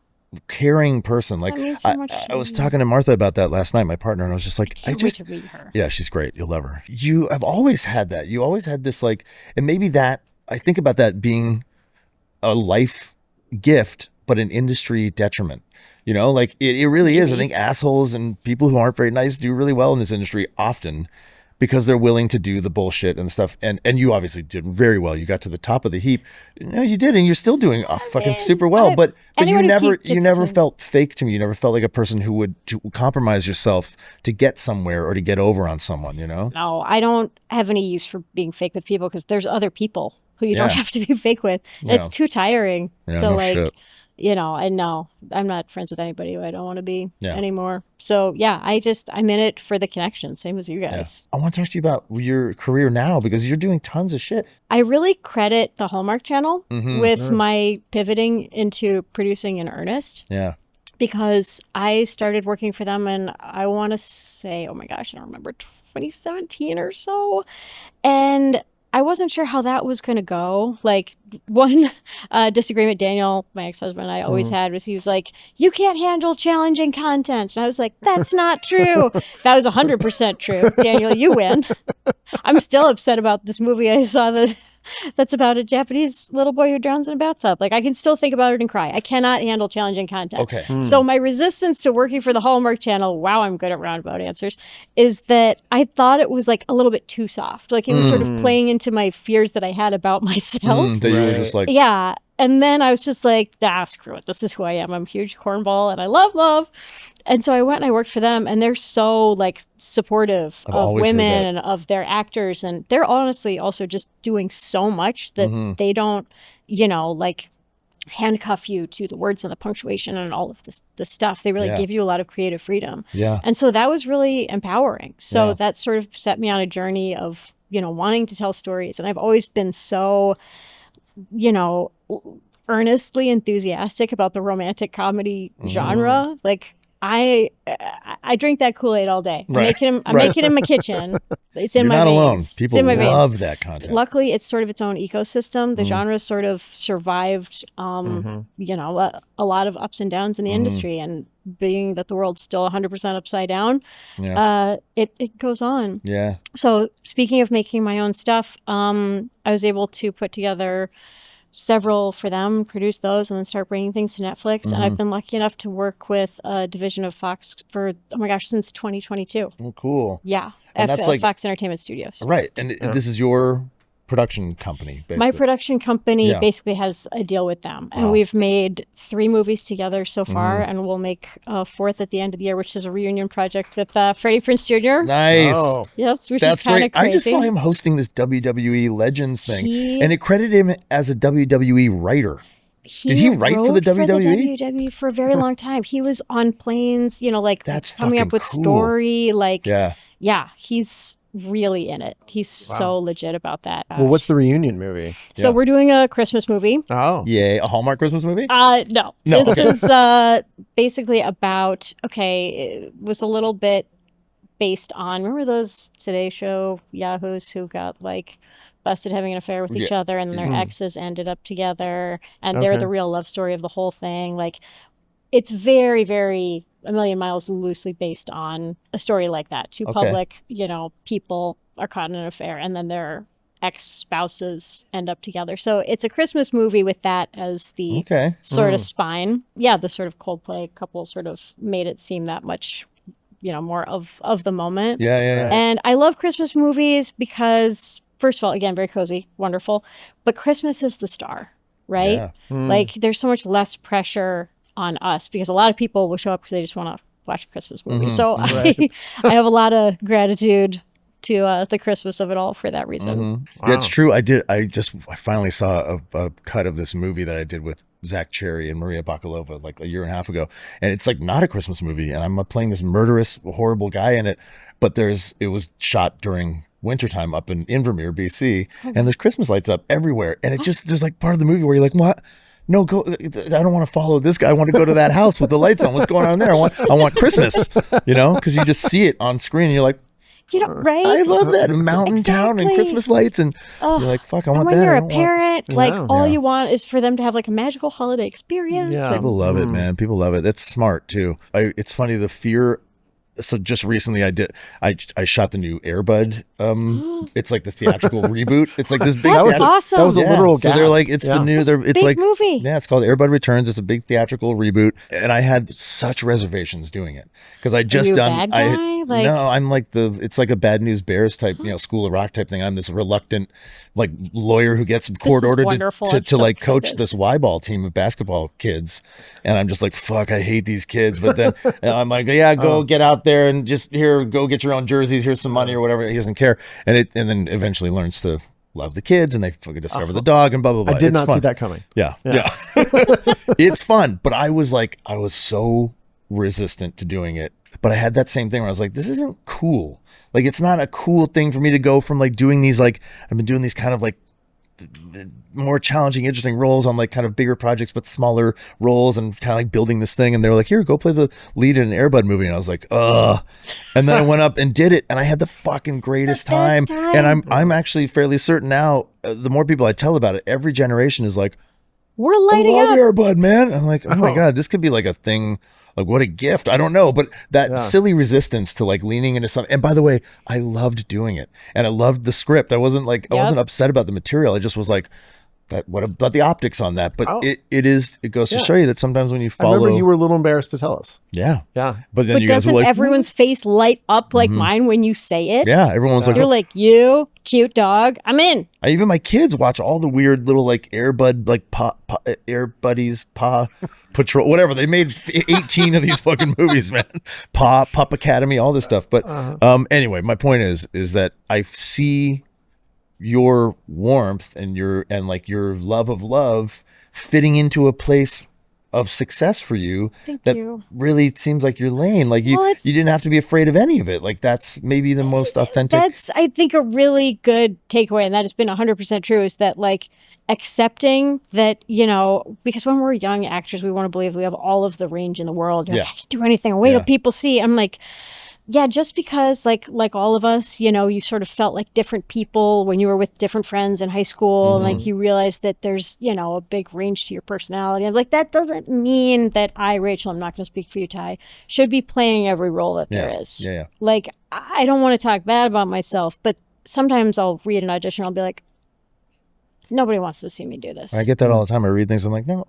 caring person. Like That means so much I to was me. talking to Martha about that last night, my partner, and I was just like, Can't wait to meet her. yeah, she's great. You'll love her. You have always had that. You always had this like, and maybe that, I think about that being a life gift, but an industry detriment. Like it really is. I think assholes and people who aren't very nice do really well in this industry often because they're willing to do the bullshit and stuff. And you obviously did very well. You got to the top of the heap. No, you did, and you're still doing fucking super well. But you anyone who never gets to- felt fake to me. You never felt like a person who would compromise yourself to get somewhere or to get over on someone. No, I don't have any use for being fake with people because there's other people who you don't Yeah. have to be fake with. And it's too tiring Yeah, to no like, shit. and no, I'm not friends with anybody who I don't want to be Yeah. anymore. So yeah, I'm in it for the connection, same as you guys. I want to talk to you about your career now because you're doing tons of shit. I really credit the Hallmark Channel Mm-hmm. with my pivoting into producing in earnest. Yeah. Because I started working for them and I want to say, oh my gosh, I don't remember, 2017 or so. And I wasn't sure how that was going to go. Like, one disagreement Daniel, my ex-husband, and I always had was he was like, you can't handle challenging content. And I was like, that's not true. That was 100% true. Daniel, you win. I'm still upset about this movie I saw that's about a Japanese little boy who drowns in a bathtub. Like, I can still think about it and cry. I cannot handle challenging content. Okay. So my resistance to working for the Hallmark Channel, wow, I'm good at roundabout answers, is that I thought it was like a little bit too soft. Like, it was sort of playing into my fears that I had about myself. That you were just like, Yeah. And then I was just like, screw it. This is who I am. I'm a huge cornball and I love love. And so I went and I worked for them, and they're so like supportive I've of always heard women that. and of their actors. And they're honestly also just doing so much that they don't, like handcuff you to the words and the punctuation and all of the stuff. They really Yeah. give you a lot of creative freedom. yeah. And so that was really empowering. So Yeah. that sort of set me on a journey of, wanting to tell stories. And I've always been so, earnestly enthusiastic about the romantic comedy genre. Like, I drink that Kool-Aid all day. Right. I'm making it in my kitchen. It's in You're my not veins. alone. It's People in my veins. love that content. Luckily, it's sort of its own ecosystem. The genre sort of survived, a lot of ups and downs in the industry. And being that the world's still 100% upside down, Yeah. it goes on. Yeah. So speaking of making my own stuff, I was able to put together several for them, produce those, and then start bringing things to Netflix. And I've been lucky enough to work with a division of Fox for, since 2022. Oh, cool. Yeah. And that's like- Fox Entertainment Studios. Right. And this is your production company, basically. My production company Yeah. basically has a deal with them. And Wow. we've made 3 movies together so far. And we'll make a 4th at the end of the year, which is a reunion project with Freddie Prinze Jr. Nice. Oh, Yes, which That's is kind of great. crazy. I just saw him hosting this WWE Legends thing, He- and it credited him as a WWE writer. Did he write for the WWE? WWE for a very long time. He was on planes, That's coming up fucking with cool. story. Yeah. He's really in it. He's so legit about that. well, what's the reunion movie? So we're doing a Christmas movie. Oh, Yay. A Hallmark Christmas movie? No. No, This okay. is basically about, it was a little bit based on, remember those Today Show yahoos who got busted having an affair with each other, and then their exes ended up together, and they're Okay. the real love story of the whole thing. It's very, very a million miles loosely based on a story like that. Two public, people are caught in an affair, and then their ex-spouses end up together. So it's a Christmas movie with that as the Okay. sort of spine. Yeah, the sort of Coldplay couple sort of made it seem that much, more of the moment. Yeah. And I love Christmas movies because first of all, again, very cozy, wonderful. But Christmas is the star, right? Yeah. Like there's so much less pressure on us because a lot of people will show up because they just want to watch a Christmas movie. So I have a lot of gratitude to the Christmas of it all for that reason. Yeah, it's true. I finally saw a cut of this movie that I did with Zach Cherry and Maria Bakalova like a year and a half ago, and it's like not a Christmas movie, and I'm playing this murderous, horrible guy in it, but it was shot during wintertime up in Invermere, BC, and there's Christmas lights up everywhere, and there's like part of the movie where you're like, what? No, go! I don't want to follow this guy. I want to go to that house with the lights on. What's going on there? I want Christmas, because you just see it on screen, and you're like, right? I love that mountain town and Christmas lights, and you're like, fuck, I want that. When you're a parent, all you want is for them to have like a magical holiday experience. Yeah. People love it, man. People love it. That's smart too. It's funny, the fear. So just recently I shot the new Air Bud. It's like the theatrical reboot. It's like this big. That's awesome. That was a literal So gasp. they're like, it's the new. It's big like movie. Yeah, it's called Air Bud Returns. It's a big theatrical reboot, and I had such reservations doing it because I just you a done. bad guy? No, I'm like it's like a Bad News Bears type, School of Rock type thing. I'm this reluctant like lawyer who gets court ordered to like coach this Y-ball team of basketball kids, and I'm just like, fuck, I hate these kids. But then I'm like, yeah, go get out there and just go get your own jerseys. Here's some money or whatever. He doesn't care, and then eventually learns to love the kids, and they fucking discover the dog and blah blah blah. I did not see that coming. Yeah. It's fun, but I was so resistant to doing it. But I had that same thing where I was like, this isn't cool. Like, it's not a cool thing for me to go from like doing these, like, I've been doing these kind of like more challenging, interesting roles on like kind of bigger projects, but smaller roles, and kind of like building this thing. And they were like, here, go play the lead in an Air Bud movie. And I was like, ugh. And then I went up and did it, and I had the fucking greatest time. And I'm actually fairly certain now, the more people I tell about it, every generation is like, we're lighting I love up. Air Bud, man. I'm like, oh my God, this could be like a thing. Like, what a gift. I don't know, but that silly resistance to like leaning into something. And by the way, I loved doing it, and I loved the script. I wasn't upset about the material. I just was like, what about the optics on that? But it goes to show you that sometimes when you follow. I remember you were a little embarrassed to tell us. Yeah. But then you guys were doesn't like, everyone's face light up like mine when you say it? Yeah, everyone's like, you're like, you cute dog, I'm in. Even my kids watch all the weird little like Air Bud, like Air Buddies, Paw Patrol, whatever. They made 18 of these fucking movies, man. Pup Academy, all this stuff. But anyway, my point is that I see your warmth and your love of love fitting into a place of success for you. Thank that you. Really seems like your lane. Like you didn't have to be afraid of any of it. Like that's maybe the most authentic. That's, I think, a really good takeaway, and that has been 100% true, is that like accepting that, because when we're young actors, we want to believe we have all of the range in the world. Like, I can do anything. Wait till people see. I'm like, yeah, just because like all of us, you sort of felt like different people when you were with different friends in high school, and like you realize that there's, a big range to your personality. I'm like, that doesn't mean that Rachel, I'm not going to speak for you, Ty, should be playing every role that there is. Yeah. Like, I don't want to talk bad about myself, but sometimes I'll read an audition, I'll be like, nobody wants to see me do this. I get that all the time. I read things, I'm like, no.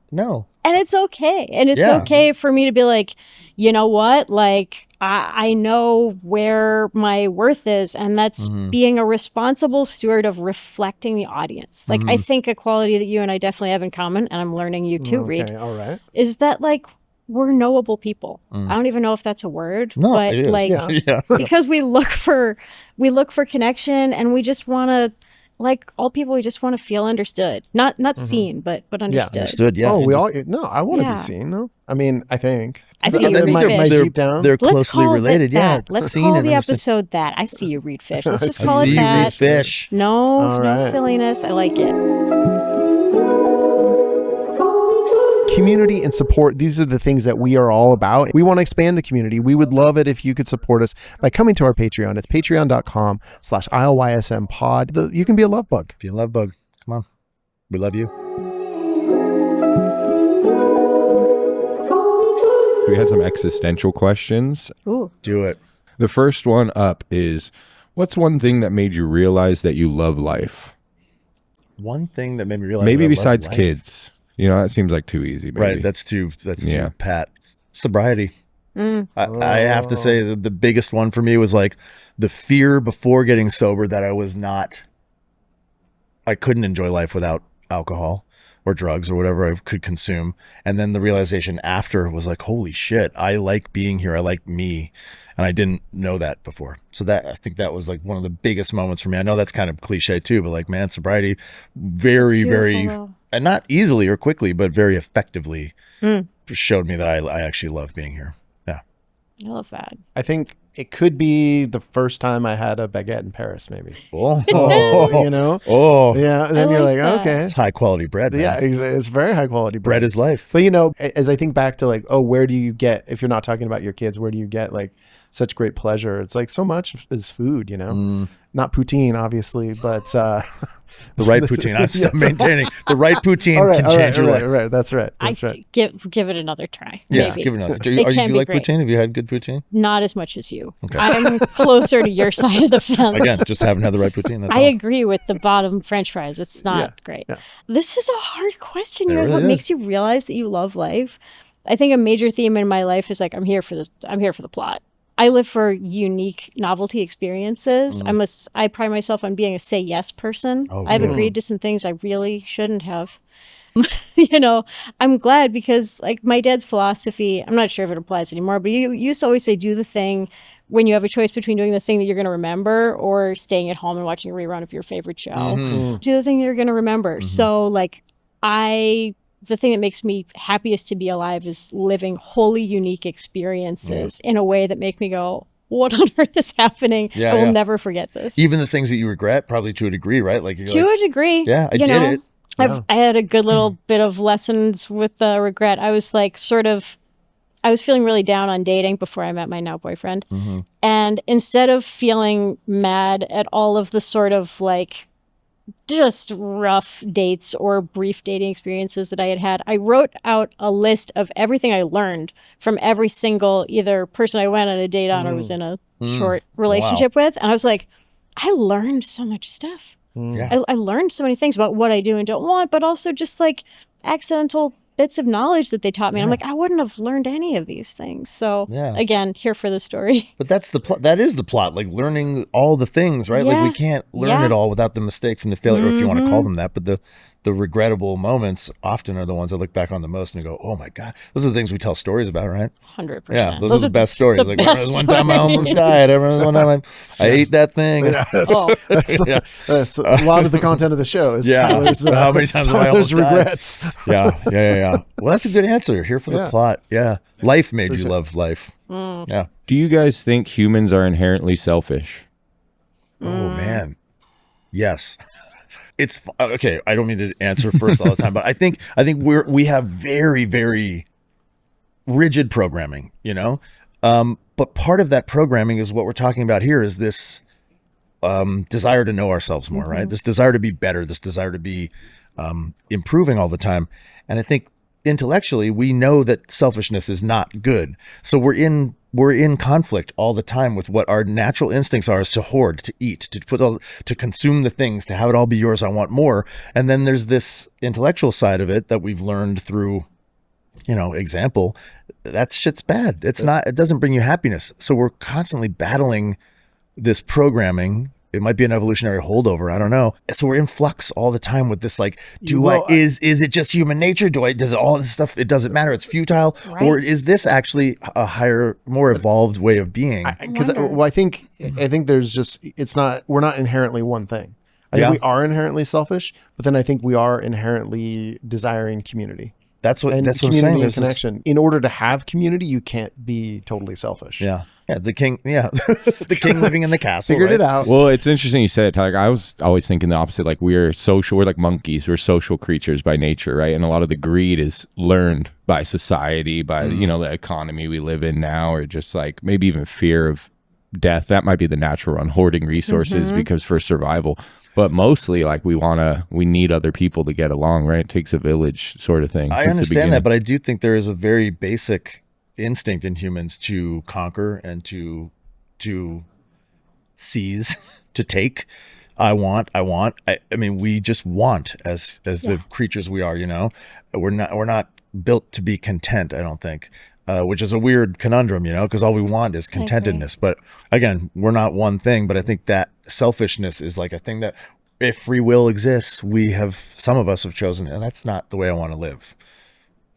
And it's okay. And it's okay for me to be like, you know what? Like, I know where my worth is. And that's being a responsible steward of reflecting the audience. Like, I think a quality that you and I definitely have in common, and I'm learning you too, Reed, all right, is that like, we're knowable people. I don't even know if that's a word, no, but it is. like, because we look for connection, and we just want to, like all people, we just want to feel understood, not seen, but understood. Yeah, understood. Yeah. Oh, I want to be seen though. I mean, I think I see you read my fish. deep down. They're Let's closely call related. it that. Yeah. Let's seen call and the understood. episode that. I see you read fish. Let's just I call see it you that. read fish. No right. silliness. I like it. Community and support, these are the things that we are all about. We want to expand the community. We would love it if you could support us by coming to our Patreon. It's patreon.com/ILYSM pod. You can be a love bug. Be a love bug. Come on. We love you. We had some existential questions. Ooh. Do it. The first one up is, what's one thing that made you realize that you love life? One thing that made me realize Maybe that I besides love life. kids. That seems like too easy. Maybe. Right. That's too pat. Sobriety. I have to say the biggest one for me was like the fear before getting sober that I was not I couldn't enjoy life without alcohol or drugs or whatever I could consume. And then the realization after was like, holy shit, I like being here. I like me. And I didn't know that before. So that, I think that was like one of the biggest moments for me. I know that's kind of cliche too, but like, man, sobriety very, and not easily or quickly, but very effectively showed me that I actually love being here. Yeah. I love that. I think it could be the first time I had a baguette in Paris, maybe. Oh, you know? Oh, Yeah. And then you're like, that. okay. it's high quality bread, man. Yeah, it's very high quality Bread is life. But, you know, as I think back to like, oh, where do you get, if you're not talking about your kids, where do you get like such great pleasure? It's like so much is food, you know? Not poutine, obviously, but the right poutine. I'm still maintaining the right poutine can change your life. Right. That's right. That's right. Give it another try. Yes, maybe. give it another. Do It you can be like great. poutine? Have you had good poutine? Not as much as you. Okay. I'm closer to your side of the fence. Again, just haven't had the right poutine. That's I all. agree with the bottom French fries. It's not great. Yeah. This is a hard question. It really What is. makes you realize that you love life? I think a major theme in my life is like I'm here for this. I'm here for the plot. I live for unique novelty experiences. I pride myself on being a say yes person. I've agreed to some things I really shouldn't have. You know, I'm glad because like my dad's philosophy, I'm not sure if it applies anymore, but you used to always say, do the thing when you have a choice between doing the thing that you're going to remember or staying at home and watching a rerun of your favorite show. Do the thing you're going to remember. So like the thing that makes me happiest to be alive is living wholly unique experiences in a way that make me go, what on earth is happening? I will never forget this. Even the things that you regret, probably to a degree, right? Like To a degree. Yeah, I did it. I had a good little bit of lessons with the regret. I was like I was feeling really down on dating before I met my now boyfriend. And instead of feeling mad at all of the sort of like just rough dates or brief dating experiences that I had, I wrote out a list of everything I learned from every single either person I went on a date on or was in a short relationship with. And I was like, I learned so much stuff. I learned so many things about what I do and don't want, but also just like accidental bits of knowledge that they taught me. And I'm like, I wouldn't have learned any of these things. So again, here for the story. But that's the plot. That is the plot. Like learning all the things, right? Like we can't learn it all without the mistakes and the failure, or if you want to call them that. But the regrettable moments often are the ones I look back on the most and go, oh my God. Those are the things we tell stories about, right? 100%. Yeah, those are the best stories. Like best one time I almost died. I remember one time I ate that thing. That's a lot of the content of the show. Is Tyler's, how many times have I almost regrets? Died? Yeah. Well, that's a good answer. Here for the plot. Yeah. Life made you love life. Yeah. Do you guys think humans are inherently selfish? Oh man. Yes. It's okay. I don't mean to answer first all the time, but I think we have very, very rigid programming, you know? But part of that programming is what we're talking about here is this desire to know ourselves more, right? This desire to be better, this desire to be improving all the time. And I think intellectually we know that selfishness is not good. So we're in conflict all the time with what our natural instincts are, is to hoard, to eat, to consume the things, to have it all be yours. I want more. And then there's this intellectual side of it that we've learned through, example. That shit's bad. It doesn't bring you happiness. So we're constantly battling this programming. It might be an evolutionary holdover. I don't know. So we're in flux all the time with this, like, is it just human nature? Does all this stuff, it doesn't matter. It's futile. Right. Or is this actually a higher, more evolved way of being? I think there's just, we're not inherently one thing. I think we are inherently selfish, but then I think we are inherently desiring community. That's what I'm saying. There's connection. In order to have community, you can't be totally selfish. Yeah. Yeah, the king living in the castle. Figured it out. Well, it's interesting you said it, Tyler. I was always thinking the opposite. Like we're like monkeys. We're social creatures by nature, right? And a lot of the greed is learned by society, by the economy we live in now, or just like maybe even fear of death. That might be the natural one, hoarding resources because for survival. But mostly, like we need other people to get along, right? It takes a village sort of thing. I understand that, but I do think there is a very basic instinct in humans to conquer and to seize, to take. I want. I mean, we just want as the creatures we are. We're not built to be content. I don't think, which is a weird conundrum, because all we want is contentedness. But again, we're not one thing. But I think that selfishness is like a thing that if free will exists, some of us have chosen, and that's not the way I want to live.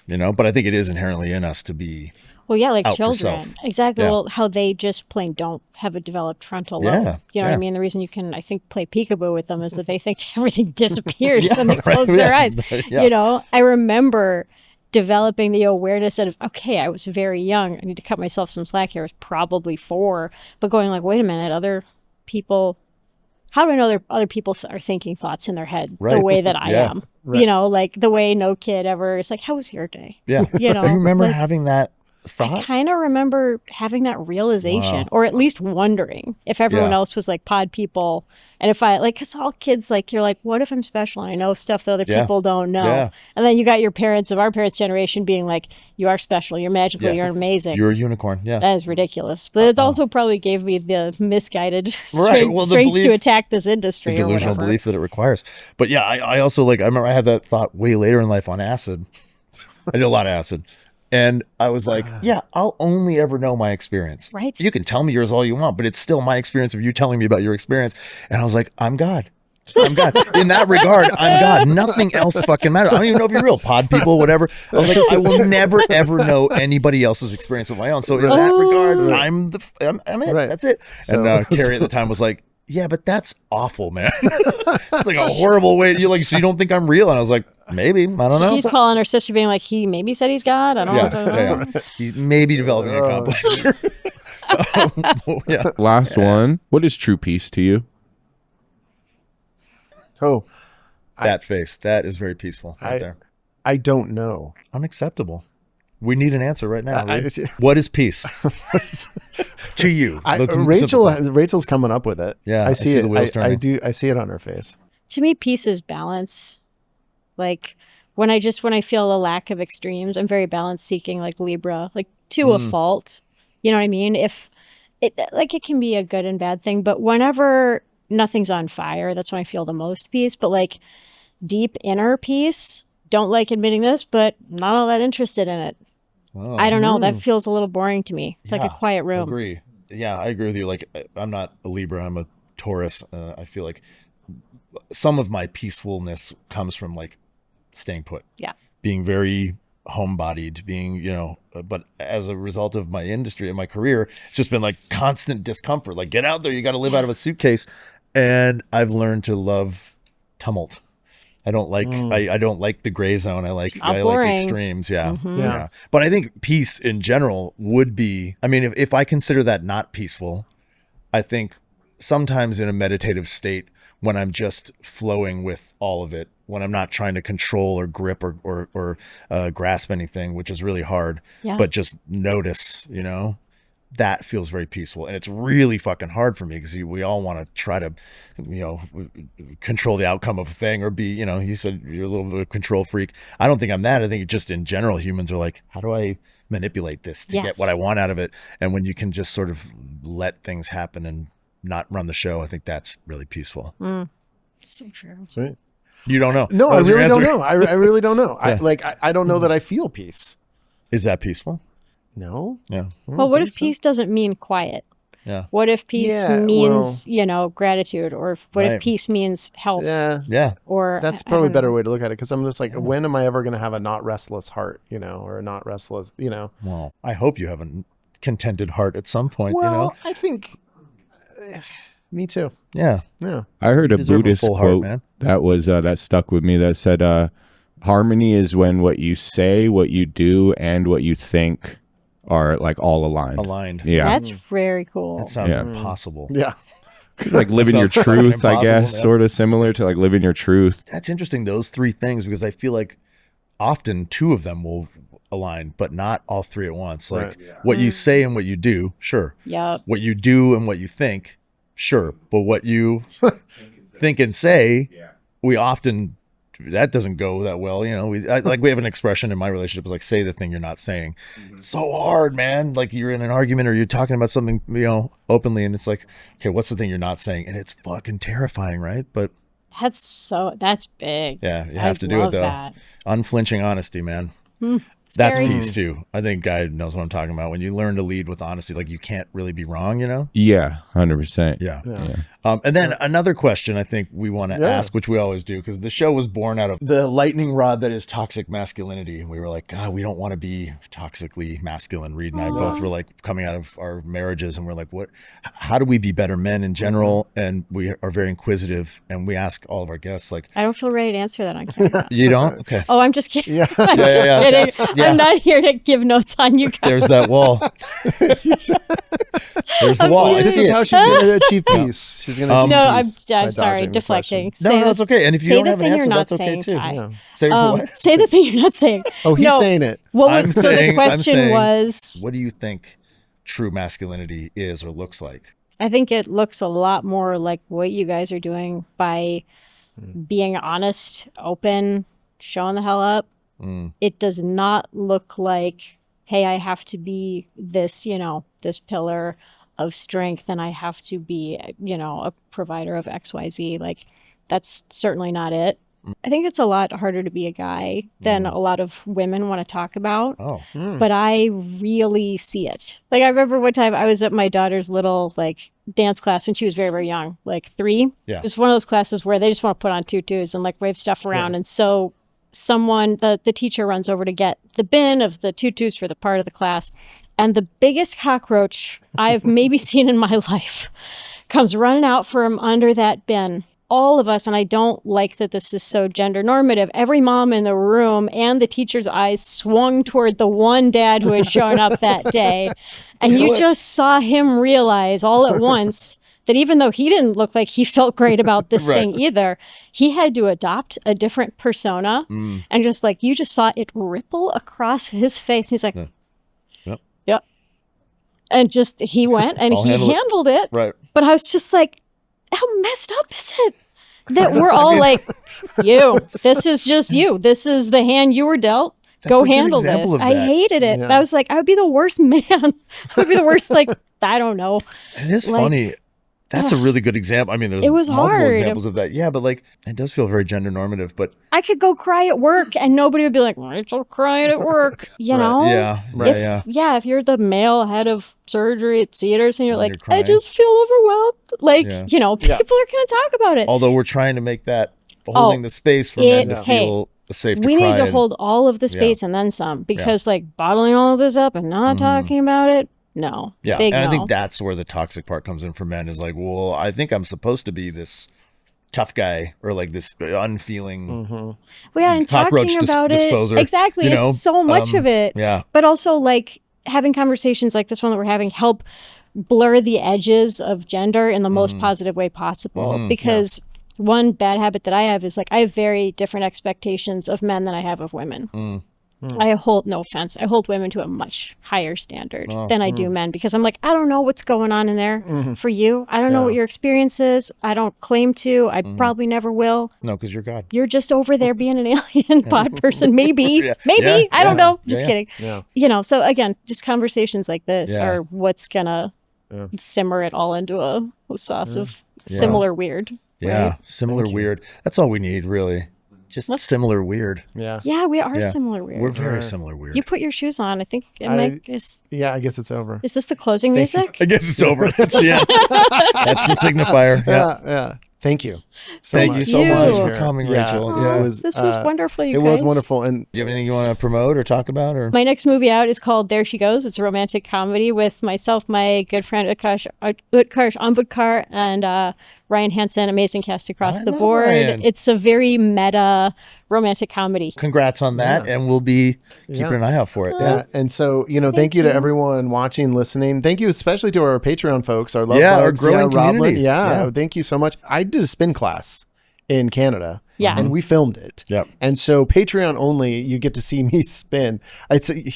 But I think it is inherently in us to be. Well, yeah, like out for children. self. Exactly. Yeah. Well, how they just plain don't have a developed frontal Yeah, lobe. You know what yeah. I mean? The reason you can, I think, play peekaboo with them is that they think everything disappears when they right, close their yeah, eyes. yeah. I remember developing the awareness of, okay, I was very young. I need to cut myself some slack here. I was probably 4. But going like, wait a minute, other people... How do I know other people are thinking thoughts in their head the way that I am? Right. Like the way no kid ever is like, how was your day? Yeah. Do you remember having that thought? I kind of remember having that realization, or at least wondering if everyone else was like pod people. And if because all kids, like, you're like, what if I'm special and I know stuff that other people don't know? Yeah. And then you got your parents of our parents' generation being like, you are special, you're magical, you're amazing. You're a unicorn. Yeah. That is ridiculous. But it's also probably gave me the misguided strength belief, to attack this industry. The delusional belief that it requires. But yeah, I also I remember I had that thought way later in life on acid. I did a lot of acid. And I was like, yeah, I'll only ever know my experience. Right. You can tell me yours all you want, but it's still my experience of you telling me about your experience. And I was like, I'm God. I'm God. In that regard, I'm God. Nothing else fucking matters. I don't even know if you're real. Pod people, whatever. I was like, I will never, ever know anybody else's experience with my own. So in that regard, I'm it. Right. That's it. So, and Carrie at the time was like, yeah, but that's awful, man. It's like a horrible way. You're like, so you don't think I'm real? And I was like, maybe. I don't know. She's calling her sister being like, he maybe said he's God. I don't know. Yeah. He's maybe developing a complex. Last one. What is true peace to you? Oh, that face. That is very peaceful right there. I don't know. Unacceptable. We need an answer right now. What is peace to you? Rachel's coming up with it. Yeah, I see it. the wheels turning. I see it on her face. To me, peace is balance. Like when I feel a lack of extremes, I'm very balance seeking, like Libra, like to a fault. You know what I mean? If it can be a good and bad thing, but whenever nothing's on fire, that's when I feel the most peace. But like deep inner peace, don't like admitting this, but not all that interested in it. Oh, I don't know. That feels a little boring to me. It's like a quiet room. I agree. Yeah, I agree with you. Like, I'm not a Libra. I'm a Taurus. I feel like some of my peacefulness comes from like staying put. Yeah. Being very homebodied, but as a result of my industry and my career, it's just been like constant discomfort. Like, get out there. You got to live out of a suitcase. And I've learned to love tumult. I don't like I don't like the gray zone. I like extremes. Yeah. Mm-hmm. Yeah. But I think peace in general would be, I mean, if I consider that not peaceful, I think sometimes in a meditative state when I'm just flowing with all of it, when I'm not trying to control or grip or grasp anything, which is really hard, but just notice, that feels very peaceful. And it's really fucking hard for me because we all want to try to, control the outcome of a thing or be, you said you're a little bit of a control freak. I don't think I'm that. I think just in general, humans are like, how do I manipulate this to get what I want out of it? And when you can just sort of let things happen and not run the show, I think that's really peaceful. So true. Sweet. You don't know? No, I really don't know. I really don't know. I don't know that I feel peace. Is that peaceful? No. Yeah. Well, what if peace doesn't mean quiet? Yeah. What if peace means, gratitude, or what if peace means health? Yeah. Or that's probably a better way to look at it, because I'm just like, when am I ever going to have a not restless heart, or a not restless, Well, I hope you have a contented heart at some point, Well, I think me too. Yeah. Yeah. I heard a Deserve Buddhist full heart, quote man. that was that stuck with me that said, harmony is when what you say, what you do, and what you think are like all aligned. Yeah. That's very cool. That sounds impossible. Yeah. Like living your truth, I guess, yeah. sort of similar to like living your truth. That's interesting, those three things, because I feel like often two of them will align, but not all three at once. Like what you say and what you do, sure. Yeah. What you do and what you think, sure. But what you think and say, we often, that doesn't go that well. We have an expression in my relationship, is like, say the thing you're not saying. It's so hard, man. Like, you're in an argument or you're talking about something, openly, and it's like, okay, what's the thing you're not saying? And it's fucking terrifying, right? But that's big. Yeah, you have to do it though. That. Unflinching honesty, man. That's peace too. I think Guy knows what I'm talking about. When you learn to lead with honesty, like, you can't really be wrong, Yeah, 100%. Yeah. And then another question I think we want to ask, which we always do, because the show was born out of the lightning rod that is toxic masculinity. And we were like, God, we don't want to be toxically masculine. Reed and I both were like coming out of our marriages, and we're like, how do we be better men in general? And we are very inquisitive, and we ask all of our guests, like, I don't feel ready to answer that on camera. You don't? Okay. Oh, I'm just kidding. Yeah. I'm just kidding. I'm not here to give notes on you guys. There's that wall. There's the wall. This is how she's going to achieve peace. She's going to achieve No, peace I'm by sorry, dodging the deflecting. question. No, that's okay. And if you say don't the have an thing answer, you're not that's okay saying, too. Ty. Yeah. Say it for what? Say the thing you're not saying. Oh, he's No. saying it. What I'm was, so saying- the question I'm saying- was, What do you think true masculinity is or looks like? I think it looks a lot more like what you guys are doing by being honest, open, showing the hell up. It does not look like, hey, I have to be this, this pillar of strength, and I have to be, a provider of XYZ. Like, that's certainly not it. I think it's a lot harder to be a guy than a lot of women want to talk about. Oh. But I really see it. Like, I remember one time I was at my daughter's little dance class when she was very, very young, 3. Yeah. It was one of those classes where they just want to put on tutus and wave stuff around. And so the teacher runs over to get the bin of the tutus for the part of the class. And the biggest cockroach I've maybe seen in my life comes running out from under that bin. All of us, and I don't like that this is so gender normative, every mom in the room and the teacher's eyes swung toward the one dad who had shown up that day. And you just saw him realize all at once that even though he didn't look like he felt great about this thing either, he had to adopt a different persona. And just you just saw it ripple across his face. He's like, yep. And just, he went and he handled it. Right. But I was just like, how messed up is it that we're all this is just you. This is the hand you were dealt. Go handle this. I hated it. Yeah. I was like, I would be the worst man. I would be the worst, I don't know. It is funny. That's a really good example. I mean, there's It was multiple hard. examples of that. Yeah, but it does feel very gender normative. But I could go cry at work and nobody would be like, Rachel crying at work, know? yeah, right, If you're the male head of surgery at Cedars and you're You're I crying. just feel overwhelmed. People are going to talk about it. Although we're trying to make that holding the space for men to feel safe to we cry need to in. hold all of the space and then some, because bottling all of this up and not talking about it, no. Yeah, Big and I no. think that's where the toxic part comes in for men is well, I think I'm supposed to be this tough guy or this unfeeling Well, yeah, and cockroach talking about disposer, it. Exactly. It's so much of it. Yeah. But also having conversations like this one that we're having help blur the edges of gender in the most positive way possible. Because one bad habit that I have is I have very different expectations of men than I have of women. I hold, no offense, I hold women to a much higher standard than I do men, because I'm I don't know what's going on in there for you. I don't know what your experience is. I don't claim to. I probably never will. No, because you're God. You're just over there being an alien pod person. Maybe. Maybe. Yeah. I don't know. Just kidding. Yeah. So again, just conversations like this are what's going to simmer it all into a sauce of similar weird. Yeah, right? similar weird. That's all we need, really. Just similar weird. Yeah. Yeah, we are Yeah. similar weird. We're very similar weird. You put your shoes on. I think is Yeah, I guess it's over. this the closing music? I guess it's over. That's the end. That's the signifier. Yeah. Yeah. Thank you. So Thank much. you so much for Yeah. coming, Yeah. Rachel. Oh, Yeah. this was wonderful, you It guys. was wonderful. And Do you have anything you want to promote or talk about? Or My next movie out is called There She Goes. It's a romantic comedy with myself, my good friend Utkarsh Ambudkar, and Ryan Hansen. Amazing cast across I the love board. Ryan. It's a very meta romantic comedy. congrats on that, and we'll be keeping an eye out for it. yeah. And so, thank you to everyone watching, listening. Thank you especially to our Patreon folks, our love our bugs. growing Roblin. community. Yeah. Yeah. Thank you so much. I did a spin class in Canada. Yeah. And we filmed it. Yep. And so Patreon only, you get to see me spin.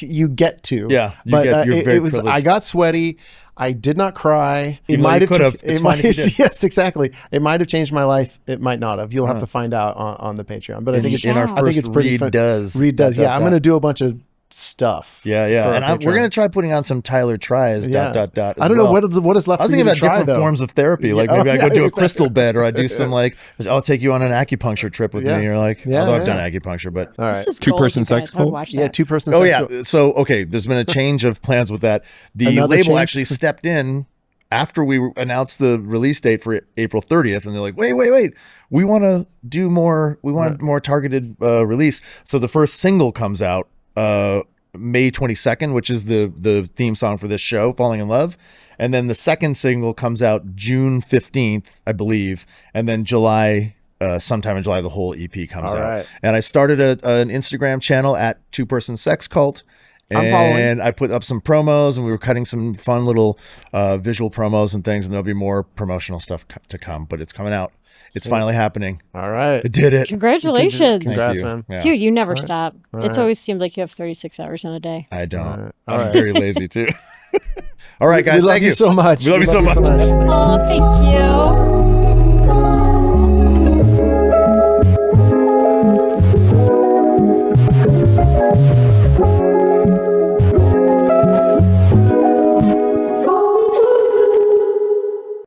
You get to. Yeah, you But get- you're very it was, I privileged. got sweaty. I did not cry. It Even though might you have could have. It's fine if you did. Yes, exactly. It might have changed my life. It might not have. You'll have to find out on the Patreon. But I think it's in our I think it's first pretty Reed fun. does. Reed does. dot, Yeah, dot, I'm dot. going to do a bunch of stuff. Yeah, for yeah. our And we're Patreon. going to try putting on some Tyler tries, Yeah. dot, dot, dot. I don't know what is left I was for you thinking to about try, different though. forms of therapy. Like Yeah. maybe I go Oh, do yeah, a crystal bed, or I do some I'll take you on an acupuncture trip with Yeah. me. Or Yeah, although I've yeah. done acupuncture, but All right. This is Two-person gold, you sex guys. I would cult? watch Yeah, that. 2-person oh sex yeah. cult. So okay, there's been a change of plans with that. The Another label change? actually stepped in after we announced the release date for April 30th, and they're like, wait, we want to do more. We want a more targeted release. So the first single comes out May 22nd, which is the theme song for this show, Falling in Love. And then the second single comes out June 15th, I believe. And then sometime in July, the whole EP comes out. Right. And I started an Instagram channel at 2-Person Sex Cult. And I put up some promos, and we were cutting some fun little visual promos and things. And there'll be more promotional stuff to come, but it's coming out. It's finally happening. All right. I did it. Congratulations. Congrats, man. Yeah. Dude, you never stop. It's always seemed like you have 36 hours in a day. I don't. I'm very lazy too. All right, guys. We love you so much. We love you so much. Oh, thank you.